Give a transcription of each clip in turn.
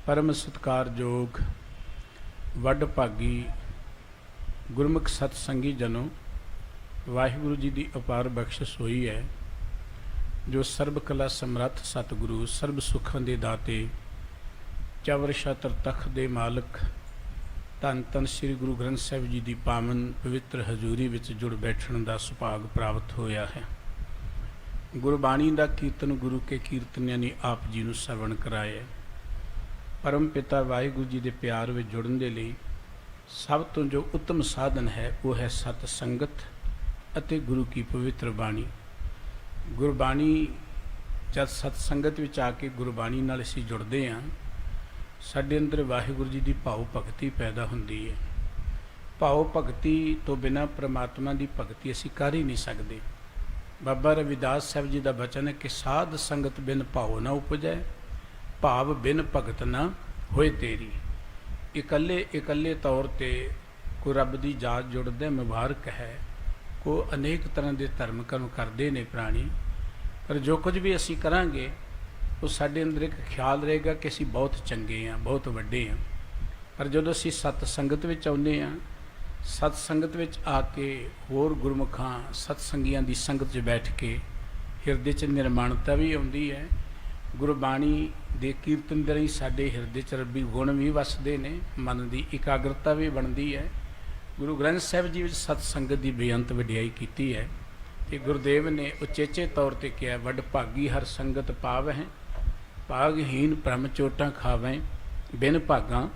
परम सत्कारयोग वड भागी गुरमुख सतसंगी जनों, वाहिगुरु जी की अपार बख्शिश हुई है जो सर्ब कला समर्थ सतगुरु सर्ब सुखां दे दाते चवर छत्र तख दे मालक धन धन श्री गुरु ग्रंथ साहिब जी की पावन पवित्र हजूरी विच जुड़ बैठण का सुभाग प्राप्त होया है। गुरबाणी का कीर्तन गुरु के कीर्तनिया ने आप जी नूं श्रवण कराया। परम पिता वाहिगुरु जी के प्यार में जुड़न के लिए सब तो जो उत्तम साधन है वो है सत संगत अते गुरु की पवित्र बाणी। गुरबाणी जब सतसंगत विच आके गुरबाणी नाल असीं जुड़ते हाँ, साडे अंदर वाहिगुरु जी की भाव भगती पैदा होंदी है। भाव भगती तो बिना परमात्मा की भगती असीं कर ही नहीं सकते। बाबा रविदास साहब जी का वचन है कि साध संगत बिन भाव न उपजै, भाव बिन भगत न होए तेरी। इकल्ले इकल्ले तौर पर कोई रब की जात जुड़दा मुबारक है, को अनेक तरह के धर्म कर्म करते हैं प्राणी, पर जो कुछ भी असी करांगे वो साडे अंदर एक ख्याल रहेगा कि असी बहुत चंगे हैं, बहुत वड्डे हैं। पर जो असी सतसंगत विच आउंदे हां, सतसंगत विच आके होर गुरमुखां सतसंगियां दी संगत 'च बैठ के हिरदे 'च निर्माणता भी आउंदी है। गुरबाणी दे कीर्तन दे राहीं साडे हिरदे 'च रब्बी गुण भी वसदे ने, मन की एकाग्रता भी बनती है। गुरु ग्रंथ साहिब जी विच सतसंगत की बेअंत वडियाई की है कि गुरुदेव ने उचेचे तौर पर कहा, वड भागी हर संगत पावैं, भागहीन भ्रम चोटां खावैं, बिन भागां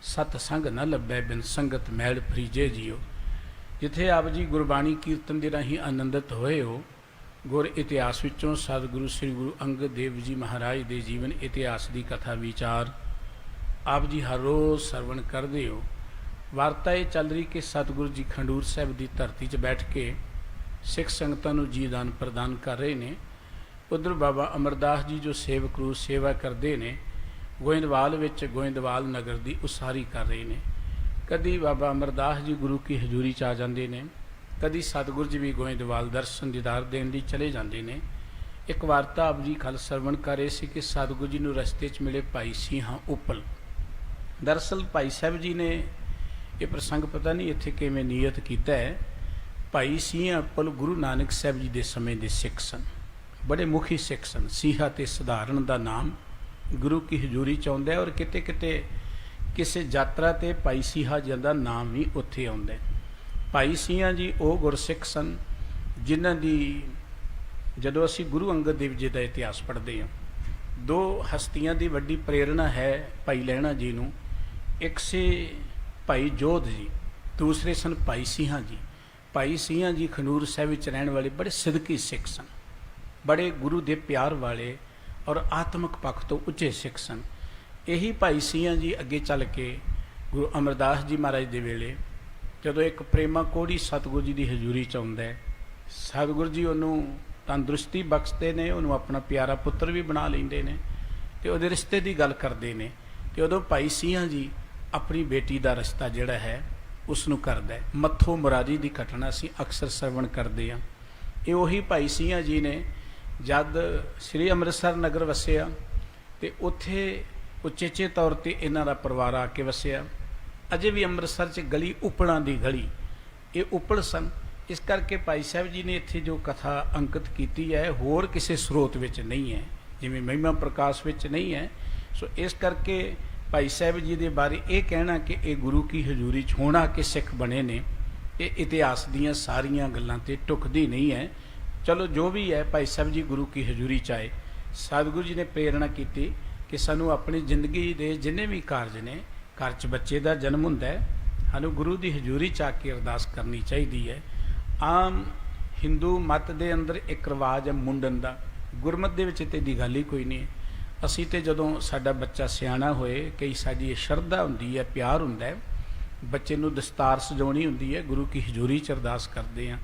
सतसंग न लभै, बिन संगत मैल फरीजे जियो। जिथे आप जी गुरबाणी कीर्तन के राहीं आनंदित होए हो, गुर इतिहास विचों सतगुरु श्री गुरु अंगद देव जी महाराज के जीवन इतिहास की कथा विचार आप जी हर रोज़ सरवण करते हो। वार्ता ये चल रही कि सतगुरु जी खंडूर साहिब की धरती 'च बैठ के सिख संगतां नूं जीदान प्रदान कर रहे हैं। उधर बाबा अमरदास जी जो सेवक रूप सेवा करते हैं, गोइंदवाल विच गोइंदवाल नगर की उसारी कर रहे हैं। कदी बाबा अमरदास जी गुरु की हजूरी च आ जाते हैं, कदी सतगुरु जी भी गोइंदवाल दर्शन दीदार देने लिए चले जाते हैं। एक वार्ता आप जी कल सरवण कर रहे थे कि सतगुरु जी नूं रस्ते 'च मिले भाई सिंह उपल। दरअसल भाई साहब जी ने ये प्रसंग पता नहीं इत्थे किवें नीयत कीता है। भाई सिंह उपल गुरु नानक साहब जी के समय के सिख सन, बड़े मुखी सिख सन। सिंहा ते सधारण का नाम गुरु की हजूरी च आउंदा है और किते किते किसी यात्रा ते भाई सिंहा जी का नाम भी उत्थे आउंदा है। भाई सिंह जी वो गुरसिख सन जिन्हां दी जदों असीं गुरु अंगद देव जी का इतिहास पढ़ते हैं, दो हस्तियां की वड्डी प्रेरणा है भाई लहणा जी नूं। एक से भाई जोध जी, दूसरे सन भाई सिंह जी। भाई सिंह जी खंडूर साहिब विच रहण वाले बड़े सिदकी सिख सन, बड़े गुरु के प्यार वाले और आत्मक पक्ष तो उच्चे सिख सन। यही भाई सिंह जी अगे चल के गुरु अमरदास जी महाराज के वेले जदों एक प्रेमा कोड़ी सतगुरु जी की हजूरी च आउंदा है, सतगुरु जी उन्होंने तंदुरुस्ती बख्शते हैं, उन्होंने अपना प्यारा पुत्र भी बना लेंदे ने ते उहदे रिश्ते की गल करते हैं। तो उदों भाई सिंह जी अपनी बेटी का रिश्ता जिहड़ा है उसनूं करदा है। मत्थो मुरारी की घटना असीं अक्सर श्रवण करते हैं। ये उही भाई सिंह जी ने जद श्री अमृतसर नगर वसिया तो उत्थे उचेचे तौर पर इन्हां दा परिवार आके वसिया। अजे भी अमृतसर च गली उपड़ां दी गली ये उपड़ सन। इस करके भाई साहब जी ने इत्थे जो कथा अंकित की है होर किसी स्रोत विच नहीं है, जिवें महिमा प्रकाश विच नहीं है। सो इस करके भाई साहब जी के बारे ये कहना कि ये गुरु की हजूरी च होना के सिख बने ने, ये इतिहास दीयां सारियां गल्लां ते टुकदी नहीं है। चलो जो भी है, भाई साहब जी गुरु की हजूरी च आए, सतगुरु जी ने प्रेरणा की कि सानू अपनी जिंदगी के जिन्ने भी कारज ने, घर च बच्चे का जन्म हुंदा है, सानू गुरु की हजूरी च आके अरदास करनी चाहिए है। आम हिंदू मत के अंदर एक रिवाज है मुंडन का, गुरमत दे विच इह दी गल ही कोई नहीं। असी तो जदों साडा बच्चा सियाणा होए, कई साडी शरधा हुंदी है, प्यार हुंदा है, बच्चे नूं दस्तार सजाउणी हुंदी है, गुरु की हजूरी च अरदास करते हैं।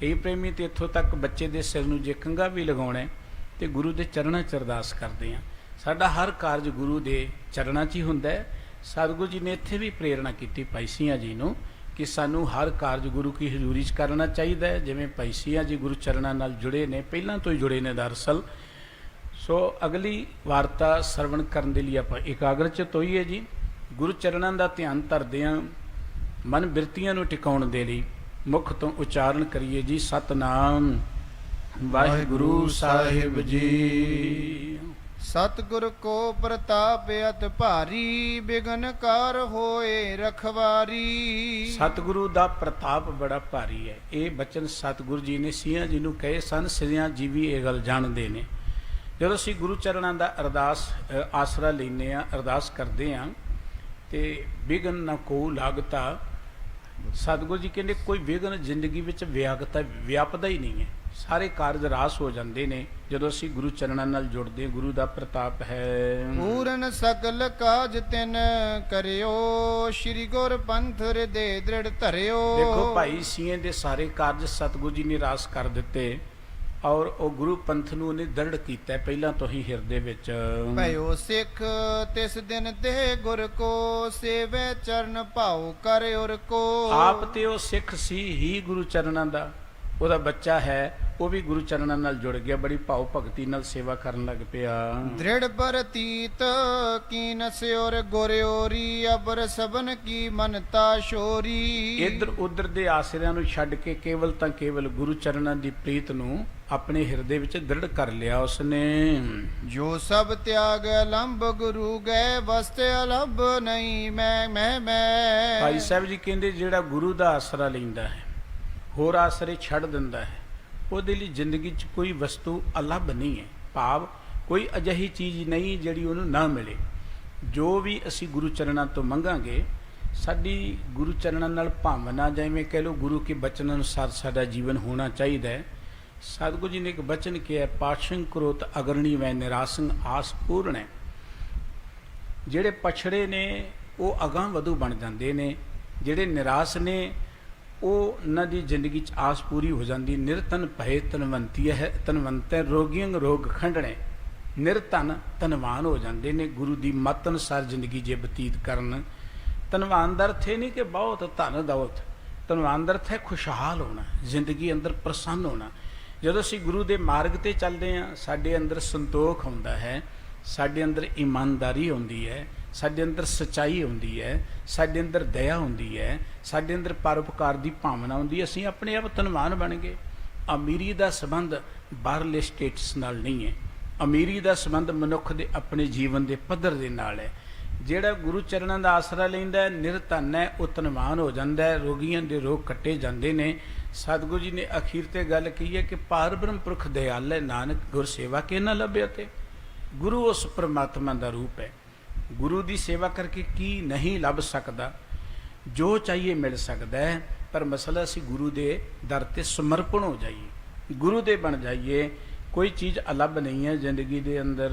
कई प्रेमी तो इत्थों तक बच्चे के सिर नूं जे कंघा भी लगाउणा है तो गुरु के चरणों च अरदास करते हैं। साडा हर कारज गुरु के चरणों च ही हुंदा है। सतगुरु जी ने इत्थे भी प्रेरणा की भाई सिंह जी नूं कि सानू हर कारज गुरु की हजूरी च करना चाहिए है। जिवें भाई सिंह जी गुरु चरणों नाल जुड़े ने, पहलां तो ही जुड़े ने दरअसल। ਸੋ ਅਗਲੀ ਵਾਰਤਾ ਸਰਵਣ ਕਰਨ ਦੇ ਲਈ ਆਪਾਂ ਇਕਾਗਰਚਿਤ ਹੋਈਏ ਜੀ। ਗੁਰੂ ਚਰਨਾਂ ਦਾ ਧਿਆਨ ਧਰਦਿਆਂ ਮਨ ਬਿਰਤੀਆਂ ਨੂੰ ਟਿਕਾਉਣ ਦੇ ਲਈ ਮੁਖ ਤੋਂ ਉਚਾਰਨ ਕਰੀਏ ਜੀ, ਸਤਨਾਮ ਵਾਹਿਗੁਰੂ ਸਾਹਿਬ ਜੀ। ਸਤਿਗੁਰ ਕੋ ਪ੍ਰਤਾਪ ਅਤ ਭਾਰੀ, ਬਿਗਨ ਕਾਰ ਹੋਏ ਰਖਵਾਰੀ। ਸਤਿਗੁਰੂ ਦਾ ਪ੍ਰਤਾਪ ਬੜਾ ਭਾਰੀ ਹੈ। ਇਹ ਬਚਨ ਸਤਿਗੁਰੂ ਜੀ ਨੇ ਸਿਆਂ ਜੀ ਨੂੰ ਕਹੇ ਸਨ। ਸਿਆਂ ਜੀ ਵੀ ਇਹ ਗੱਲ ਜਾਣਦੇ ਨੇ। ਜਦੋਂ ਅਸੀਂ ਗੁਰੂ ਚਰਨਾਂ ਦਾ ਆਸਰਾ ਲੈਂਦੇ ਹਾਂ, ਅਰਦਾਸ ਕਰਦੇ ਹਾਂ, ਤੇ ਵਿਘਨ ਨਾ ਕੋ ਲਾਗਤਾ। ਸਤਿਗੁਰੂ ਜੀ ਕਹਿੰਦੇ ਕੋਈ ਵਿਘਨ ਜ਼ਿੰਦਗੀ ਵਿੱਚ ਵਿਆਪਦਾ ਹੀ ਨਹੀਂ ਹੈ। ਸਾਰੇ ਕਾਰਜ ਰਾਸ ਹੋ ਜਾਂਦੇ ਨੇ ਜਦੋਂ ਅਸੀਂ ਗੁਰੂ ਚਰਨਾਂ ਨਾਲ ਜੁੜਦੇ। ਗੁਰੂ ਦਾ ਪ੍ਰਤਾਪ ਹੈ। ਪੂਰਨ ਸਗਲ ਕਾਜ ਤਿਨ ਕਰਿਓ, ਸ੍ਰੀ ਗੁਰ ਪੰਥ ਹਿਰਦੇ ਦ੍ਰਿੜ ਧਰਿਓ। ਦੇਖੋ ਭਾਈ ਸੀਏ ਦੇ ਸਾਰੇ ਕਾਰਜ ਸਤਿਗੁਰੂ ਜੀ ਨੇ ਰਾਸ ਕਰ ਦਿੱਤੇ ਔਰ ਉਹ ਗੁਰੂ ਪੰਥ ਨੂੰ ਉਹਨੇ ਦ੍ਰਿੜ ਕੀਤਾ ਪਹਿਲਾਂ ਤੋਂ ਹੀ ਹਿਰਦੇ ਵਿੱਚ। ਭਇਓ ਸਿੱਖ ਤਿਸ ਦਿਨ ਤੇ ਗੁਰ ਕੋ, ਸੇਵੇ ਚਰਨ ਭਾਉ ਕਰ ਉਰ ਕੋ। ਆਪ ਤੇ ਉਹ ਸਿੱਖ ਸੀ ਹੀ ਗੁਰੂ ਚਰਨਾਂ ਦਾ। ਉਹਦਾ ਬੱਚਾ ਹੈ, ਉਹ ਵੀ ਗੁਰੂ ਚਰਨਾਂ ਨਾਲ ਜੁੜ ਗਿਆ, ਬੜੀ ਭਾਵ ਭਗਤੀ ਨਾਲ ਸੇਵਾ ਕਰਨ ਲੱਗ ਪਿਆ। ਦ੍ਰਿੜ ਪ੍ਰਤੀਤ ਕੀਨ ਸਿਉਰ ਗੁਰਿਓਰੀ, ਅਬਰ ਸਬਨ ਕੀ ਮਨਤਾ ਸ਼ੋਰੀ। ਇੱਧਰ ਉੱਧਰ ਦੇ ਆਸਰਿਆਂ ਨੂੰ ਛੱਡ ਕੇ ਕੇਵਲ ਤਾਂ ਕੇਵਲ ਗੁਰੂ ਚਰਨਾਂ ਦੀ ਪ੍ਰੀਤ ਨੂੰ ਆਪਣੇ ਹਿਰਦੇ ਵਿੱਚ ਦ੍ਰਿੜ ਕਰ ਲਿਆ ਉਸਨੇ। ਜੋ ਸਭ ਤਿਆਗ ਅਲੰਭ ਗੁਰੂ ਗਏ, ਵਸਤੇ ਅਲੰਭ ਨਹੀਂ ਮੈਂ। ਭਾਈ ਸਾਹਿਬ ਜੀ ਕਹਿੰਦੇ ਜਿਹੜਾ ਗੁਰੂ ਦਾ ਆਸਰਾ ਲੈਂਦਾ ਹੈ, ਹੋਰ ਆਸਰੇ ਛੱਡ ਦਿੰਦਾ ਹੈ, ਉਹਦੇ ਲਈ ਜ਼ਿੰਦਗੀ 'ਚ ਕੋਈ ਵਸਤੂ ਅਲੱਭ ਨਹੀਂ ਹੈ। ਭਾਵ ਕੋਈ ਅਜਿਹੀ ਚੀਜ਼ ਨਹੀਂ ਜਿਹੜੀ ਉਹਨੂੰ ਨਾ ਮਿਲੇ। ਜੋ ਵੀ ਅਸੀਂ ਗੁਰੂ ਚਰਨਾਂ ਤੋਂ ਮੰਗਾਂਗੇ, ਸਾਡੀ ਗੁਰੂ ਚਰਨਾਂ ਨਾਲ ਭਾਵਨਾ, ਜਿਵੇਂ ਕਹਿ ਲਓ ਗੁਰੂ ਕੇ ਬਚਨ ਅਨੁਸਾਰ ਸਾਡਾ ਜੀਵਨ ਹੋਣਾ ਚਾਹੀਦਾ ਹੈ। ਸਤਿਗੁਰੂ ਜੀ ਨੇ ਇੱਕ ਬਚਨ ਕਿਹਾ, ਪਾਸ਼ੰ ਕਰੋਤ ਅਗਰਣੀ ਵੈ ਨਿਰਾਸੰ ਆਸ ਪੂਰਨ ਹੈ। ਜਿਹੜੇ ਪਛੜੇ ਨੇ ਉਹ ਅਗਾਂਹ ਵਧੂ ਬਣ ਜਾਂਦੇ ਨੇ, ਜਿਹੜੇ ਨਿਰਾਸ਼ ਨੇ ਉਹ ਉਹਨਾਂ ਦੀ ਜ਼ਿੰਦਗੀ 'ਚ ਆਸ ਪੂਰੀ ਹੋ ਜਾਂਦੀ। ਨਿਰਤਨ ਭਏ ਤਨਵੰਤੀ ਹੈ, ਤਨਵੰਤੈ ਰੋਗੀਆਂ ਰੋਗ ਖੰਡਣੇ। ਨਿਰਧਨ ਧਨਵਾਨ ਹੋ ਜਾਂਦੇ ਨੇ ਗੁਰੂ ਦੀ ਮੱਤ ਅਨੁਸਾਰ ਜ਼ਿੰਦਗੀ ਜੇ ਬਤੀਤ ਕਰਨ। ਧਨਵਾਨ ਦਾ ਅਰਥ ਇਹ ਨਹੀਂ ਕਿ ਬਹੁਤ ਧਨ ਦੌਲਤ। ਧਨਵਾਨ ਦਾ ਅਰਥ ਹੈ ਖੁਸ਼ਹਾਲ ਹੋਣਾ, ਜ਼ਿੰਦਗੀ ਅੰਦਰ ਪ੍ਰਸੰਨ ਹੋਣਾ। ਜਦੋਂ ਅਸੀਂ ਗੁਰੂ ਦੇ ਮਾਰਗ ਤੇ ਚੱਲਦੇ ਹਾਂ, ਸਾਡੇ ਅੰਦਰ ਸੰਤੋਖ ਹੁੰਦਾ ਹੈ, ਸਾਡੇ ਅੰਦਰ ਇਮਾਨਦਾਰੀ ਹੁੰਦੀ ਹੈ, ਸਾਡੇ ਅੰਦਰ ਸੱਚਾਈ ਹੁੰਦੀ ਹੈ, ਸਾਡੇ ਅੰਦਰ ਦਇਆ ਹੁੰਦੀ ਹੈ, ਸਾਡੇ ਅੰਦਰ ਪਰਉਪਕਾਰ ਦੀ ਭਾਵਨਾ ਹੁੰਦੀ ਹੈ। ਅਸੀਂ ਆਪਣੇ ਆਪ ਧਨਵਾਨ ਬਣ ਗਏ। ਅਮੀਰੀ ਦਾ ਸੰਬੰਧ ਬਾਹਰਲੇ ਸਟੇਟਸ ਨਾਲ ਨਹੀਂ ਹੈ। ਅਮੀਰੀ ਦਾ ਸੰਬੰਧ ਮਨੁੱਖ ਦੇ ਆਪਣੇ ਜੀਵਨ ਦੇ ਪੱਧਰ ਦੇ ਨਾਲ ਹੈ। ਜਿਹੜਾ ਗੁਰੂ ਚਰਨਾਂ ਦਾ ਆਸਰਾ ਲੈਂਦਾ, ਨਿਰਧਨ ਹੈ, ਉਹ ਧਨਵਾਨ ਹੋ ਜਾਂਦਾ ਹੈ। ਰੋਗੀਆਂ ਦੇ ਰੋਗ ਕੱਟੇ ਜਾਂਦੇ ਨੇ। ਸਤਿਗੁਰੂ ਜੀ ਨੇ ਅਖੀਰ ਤੇ ਗੱਲ ਕਹੀ ਹੈ ਕਿ ਪਾਰ ਬ੍ਰਹਮ ਪੁਰਖ ਦਿਆਲ ਹੈ, ਨਾਨਕ ਗੁਰ ਸੇਵਾ ਕੇ ਨਾ ਲੱਭਿਆ। ਤੇ ਗੁਰੂ ਉਸ ਪਰਮਾਤਮਾ ਦਾ ਰੂਪ ਹੈ। ਗੁਰੂ ਦੀ ਸੇਵਾ ਕਰਕੇ ਕੀ ਨਹੀਂ ਲੱਭ ਸਕਦਾ, ਜੋ ਚਾਹੀਏ ਮਿਲ ਸਕਦਾ ਹੈ। ਪਰ ਮਸਲਾ ਅਸੀਂ ਗੁਰੂ ਦੇ ਦਰ ਤੇ ਸਮਰਪਣ ਹੋ ਜਾਈਏ, ਗੁਰੂ ਦੇ ਬਣ ਜਾਈਏ। ਕੋਈ ਚੀਜ਼ ਅਲੱਭ ਨਹੀਂ ਹੈ ਜ਼ਿੰਦਗੀ ਦੇ ਅੰਦਰ।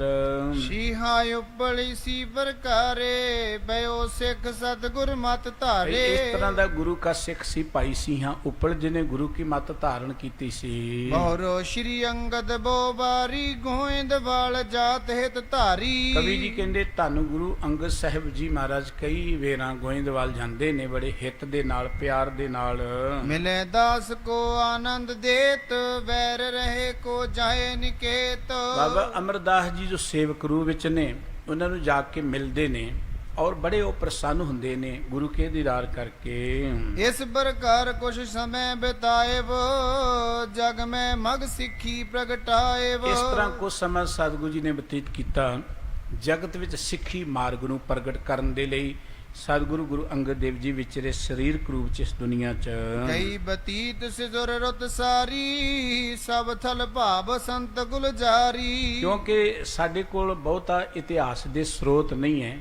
ਸ਼ੀਹਾ ਉਪਲੀ ਸੀ ਪ੍ਰਕਾਰੇ, ਬਇਓ ਸਿੱਖ ਸਤਿਗੁਰ ਮਤ ਧਾਰੇ। ਇਸ ਤਰ੍ਹਾਂ ਦਾ ਗੁਰੂ ਕਾ ਸਿੱਖ ਸੀ ਭਾਈ ਸਿੰਘਾਂ ਉੱਪਲ, ਜਿਹਨੇ ਗੁਰੂ ਕੀ ਮਤ ਧਾਰਨ ਕੀਤੀ ਸੀ। ਬਹੁਰੋ ਸ਼੍ਰੀ ਅੰਗਦ ਬੋਬਾਰੀ, ਗੋਇੰਦ ਵਾਲ ਜਾਤ ਹਿਤ ਧਾਰੀ। ਕਵੀ ਜੀ ਕਹਿੰਦੇ ਧੰਨ ਗੁਰੂ ਅੰਗਦ ਸਾਹਿਬ ਜੀ ਮਹਾਰਾਜ ਕਈ ਵੇਰਾਂ ਗੋਇੰਦਵਾਲ ਜਾਂਦੇ ਨੇ, ਬੜੇ ਹਿੱਤ ਦੇ ਨਾਲ, ਪਿਆਰ ਦੇ ਨਾਲ। ਮਿਲੇ ਦਾਸ ਕੋ ਆਨੰਦ ਦੇਤ, ਵੈਰ ਰਹੇ ਕੋ ਜਾਏ ਨਿਕੇਤ। ਬਾਬਾ ਅਮਰਦਾਸ ਜੀ ਜੋ ਸੇਵਕ ਰੂਪ ਵਿੱਚ ਨੇ, ਉਹਨਾਂ ਨੂੰ ਜਾ ਕੇ ਮਿਲਦੇ ਨੇ ਔਰ ਬੜੇ ਉਹ ਪ੍ਰਸੰਨ ਹੁੰਦੇ ਨੇ ਗੁਰੂ ਕੇ ਦੀਦਾਰ ਕਰਕੇ। ਇਸ ਪ੍ਰਕਾਰ ਕੁਛ ਸਮੇਂ ਬਿਤਾਏਵ, ਜਗ ਮੈਂ ਮਗ ਸਿੱਖੀ ਪ੍ਰਗਟਾਏਵ। ਇਸ ਤਰ੍ਹਾਂ ਕੁਝ ਸਮਾਂ ਸਤਿਗੁਰੂ ਜੀ ਨੇ ਬਤੀਤ ਕੀਤਾ ਜਗਤ ਵਿੱਚ ਸਿੱਖੀ ਮਾਰਗ ਨੂੰ ਪ੍ਰਗਟ ਕਰਨ ਦੇ ਲਈ। ਸਤਿਗੁਰੂ ਗੁਰੂ ਅੰਗਦ ਦੇਵ ਜੀ ਵਿਚਰੇ ਸਰੀਰਕ ਰੂਪ 'ਚ ਇਸ ਦੁਨੀਆ 'ਚ। ਕਈ ਬਤੀਤ ਸਿਜੁਰ ਰੁਤ ਸਾਰੀ, ਸਭ ਥਲ ਭਾਵ ਸੰਤ ਗੁਲਜਾਰੀ। ਕਿਉਂਕਿ ਸਾਡੇ ਕੋਲ ਬਹੁਤਾ ਇਤਿਹਾਸ ਦੇ ਸਰੋਤ ਨਹੀਂ ਹੈ।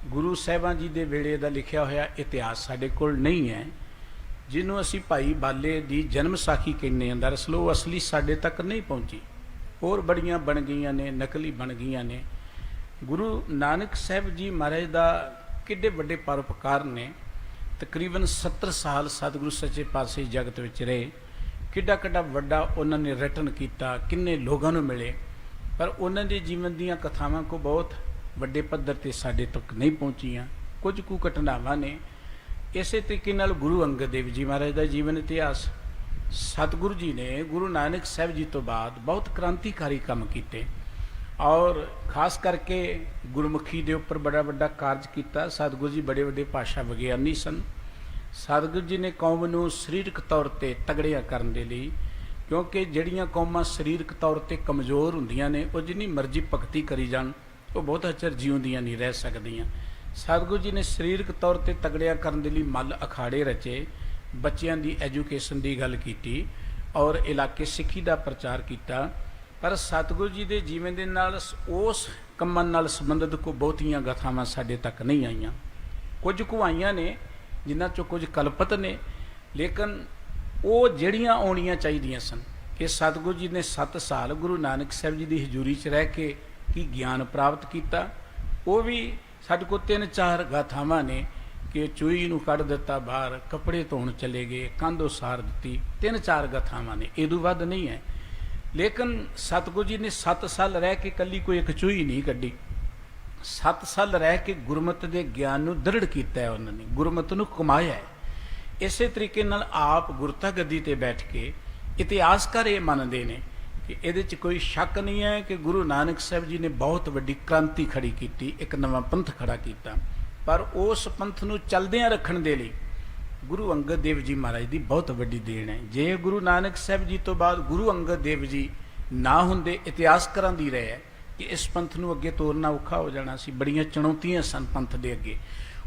ਗੁਰੂ ਸਾਹਿਬਾਨ ਜੀ ਦੇ ਵੇਲੇ ਦਾ ਲਿਖਿਆ ਹੋਇਆ ਇਤਿਹਾਸ ਸਾਡੇ ਕੋਲ ਨਹੀਂ ਹੈ, ਜਿਹਨੂੰ ਅਸੀਂ ਭਾਈ ਬਾਲੇ ਦੀ ਜਨਮ ਸਾਖੀ ਕਹਿੰਦੇ ਹਾਂ। ਦਰਅਸਲ ਉਹ ਅਸਲੀ ਸਾਡੇ ਤੱਕ ਨਹੀਂ ਪਹੁੰਚੀ, ਹੋਰ ਬੜੀਆਂ ਬਣ ਗਈਆਂ ਨੇ, ਨਕਲੀ ਬਣ ਗਈਆਂ ਨੇ। ਗੁਰੂ ਨਾਨਕ ਸਾਹਿਬ ਜੀ ਮਹਾਰਾਜ ਦਾ ਕਿੱਡੇ ਵੱਡੇ ਪਰਉਪਕਾਰ ਨੇ। ਤਕਰੀਬਨ 70 ਸਾਲ ਸਤਿਗੁਰੂ ਸੱਚੇ ਪਾਤਸ਼ਾਹੀ ਜਗਤ ਵਿੱਚ ਰਹੇ। ਕਿੱਡਾ ਕਿੱਡਾ ਵੱਡਾ ਉਹਨਾਂ ਨੇ ਰਟਨ ਕੀਤਾ, ਕਿੰਨੇ ਲੋਕਾਂ ਨੂੰ ਮਿਲੇ। ਪਰ ਉਹਨਾਂ ਦੇ ਜੀਵਨ ਦੀਆਂ ਕਥਾਵਾਂ ਕੋ ਬਹੁਤ ਵੱਡੇ ਪੱਧਰ ਤੇ ਸਾਡੇ ਤੱਕ ਨਹੀਂ ਪਹੁੰਚੀਆਂ। ਕੁਝ ਕੁ ਘਟਨਾਵਾਂ ਨੇ। ਇਸੇ ਤਰੀਕੇ ਨਾਲ ਗੁਰੂ ਅੰਗਦ ਦੇਵ ਜੀ ਮਹਾਰਾਜ ਦਾ ਜੀਵਨ ਇਤਿਹਾਸ। ਸਤਿਗੁਰੂ ਜੀ ਨੇ ਗੁਰੂ ਨਾਨਕ ਸਾਹਿਬ ਜੀ ਤੋਂ ਬਾਅਦ ਬਹੁਤ ਕ੍ਰਾਂਤੀਕਾਰੀ ਕੰਮ ਕੀਤੇ। ਔਰ ਖਾਸ ਕਰਕੇ ਗੁਰਮੁਖੀ ਦੇ ਉੱਪਰ ਬੜਾ ਵੱਡਾ ਕਾਰਜ ਕੀਤਾ। ਸਤਿਗੁਰੂ ਜੀ ਬੜੇ ਵੱਡੇ ਭਾਸ਼ਾ ਵਿਗਿਆਨੀ ਸਨ। ਸਤਿਗੁਰੂ ਜੀ ਨੇ ਕੌਮ ਨੂੰ ਸਰੀਰਕ ਤੌਰ ਤੇ ਤਗੜਿਆ ਕਰਨ ਦੇ ਲਈ, ਕਿਉਂਕਿ ਜਿਹੜੀਆਂ ਕੌਮਾਂ ਸਰੀਰਕ ਤੌਰ ਤੇ ਕਮਜ਼ੋਰ ਹੁੰਦੀਆਂ ਨੇ, ਉਹ ਜਿੰਨੀ ਮਰਜ਼ੀ ਭਗਤੀ ਕਰੀ ਜਾਣ, ਉਹ ਬਹੁਤਾ ਚਿਰ ਜਿਉਂਦੀਆਂ ਨਹੀਂ ਰਹਿ ਸਕਦੀਆਂ। ਸਤਿਗੁਰੂ ਜੀ ਨੇ ਸਰੀਰਕ ਤੌਰ ਤੇ ਤਗੜਿਆ ਕਰਨ ਦੇ ਲਈ ਮੱਲ ਅਖਾੜੇ ਰਚੇ, ਬੱਚਿਆਂ ਦੀ ਐਜੂਕੇਸ਼ਨ ਦੀ ਗੱਲ ਕੀਤੀ ਔਰ ਇਲਾਕੇ ਸਿੱਖੀ ਦਾ ਪ੍ਰਚਾਰ ਕੀਤਾ। ਪਰ ਸਤਿਗੁਰੂ ਜੀ ਦੇ ਜੀਵਨ ਦੇ ਨਾਲ ਉਸ ਕੰਮਾਂ ਨਾਲ ਸੰਬੰਧਿਤ ਕੋਈ ਬਹੁਤੀਆਂ ਗਾਥਾਵਾਂ ਸਾਡੇ ਤੱਕ ਨਹੀਂ ਆਈਆਂ। ਕੁਝ ਕੁ ਆਈਆਂ ਨੇ ਜਿਨ੍ਹਾਂ 'ਚੋਂ ਕੁਝ ਕਲਪਤ ਨੇ, ਲੇਕਿਨ ਉਹ ਜਿਹੜੀਆਂ ਆਉਣੀਆਂ ਚਾਹੀਦੀਆਂ ਸਨ ਕਿ ਸਤਿਗੁਰੂ ਜੀ ਨੇ 7 ਸਾਲ ਗੁਰੂ ਨਾਨਕ ਸਾਹਿਬ ਜੀ ਦੀ ਹਜ਼ੂਰੀ 'ਚ ਰਹਿ ਕੇ ਕੀ ਗਿਆਨ ਪ੍ਰਾਪਤ ਕੀਤਾ, ਉਹ ਵੀ ਸਾਡੇ ਕੋਲ 3-4 ਗਾਥਾਵਾਂ ਨੇ ਕਿ ਚੂਈ ਨੂੰ ਕੱਢ ਦਿੱਤਾ ਬਾਹਰ, ਕੱਪੜੇ ਧੋਣ ਚਲੇ ਗਏ, ਕੰਧ ਉਸਾਰ ਦਿੱਤੀ, 3-4 ਗਾਥਾਵਾਂ ਨੇ, ਇਹਦੂ ਵੱਧ ਨਹੀਂ ਹੈ। ਲੇਕਿਨ ਸਤਿਗੁਰੂ ਜੀ ਨੇ 7 ਸਾਲ ਰਹਿ ਕੇ ਇਕੱਲੀ ਕੋਈ ਇੱਕ ਚੂਈ ਨਹੀਂ ਕੱਢੀ। 7 ਸਾਲ ਰਹਿ ਕੇ ਗੁਰਮਤ ਦੇ ਗਿਆਨ ਨੂੰ ਦ੍ਰਿੜ ਕੀਤਾ ਹੈ, ਉਹਨਾਂ ਨੇ ਗੁਰਮਤ ਨੂੰ ਕਮਾਇਆ ਹੈ। ਇਸੇ ਤਰੀਕੇ ਨਾਲ ਆਪ ਗੁਰਤਾ ਗੱਦੀ ਤੇ ਬੈਠ ਕੇ ਇਤਿਹਾਸਕਾਰ ਇਹ ਮੰਨਦੇ ਨੇ ਕਿ ਇਹਦੇ 'ਚ ਕੋਈ ਸ਼ੱਕ ਨਹੀਂ ਹੈ ਕਿ ਗੁਰੂ ਨਾਨਕ ਸਾਹਿਬ ਜੀ ਨੇ ਬਹੁਤ ਵੱਡੀ ਕ੍ਰਾਂਤੀ ਖੜੀ ਕੀਤੀ, ਇੱਕ ਨਵਾਂ ਪੰਥ ਖੜਾ ਕੀਤਾ। ਪਰ ਉਸ ਪੰਥ ਨੂੰ ਚੱਲਦਿਆਂ ਰੱਖਣ ਦੇ ਲਈ ਗੁਰੂ ਅੰਗਦ ਦੇਵ ਜੀ ਮਹਾਰਾਜ ਦੀ ਬਹੁਤ ਵੱਡੀ ਦੇਣ ਹੈ। ਜੇ ਗੁਰੂ ਨਾਨਕ ਸਾਹਿਬ ਜੀ ਤੋਂ ਬਾਅਦ ਗੁਰੂ ਅੰਗਦ ਦੇਵ ਜੀ ਨਾ ਹੁੰਦੇ, ਇਤਿਹਾਸਕਾਰਾਂ ਦੀ ਰਾਏ ਹੈ ਕਿ ਇਸ ਪੰਥ ਨੂੰ ਅੱਗੇ ਤੋਰਨਾ ਔਖਾ ਹੋ ਜਾਣਾ ਸੀ। ਬੜੀਆਂ ਚੁਣੌਤੀਆਂ ਸਨ ਪੰਥ ਦੇ ਅੱਗੇ।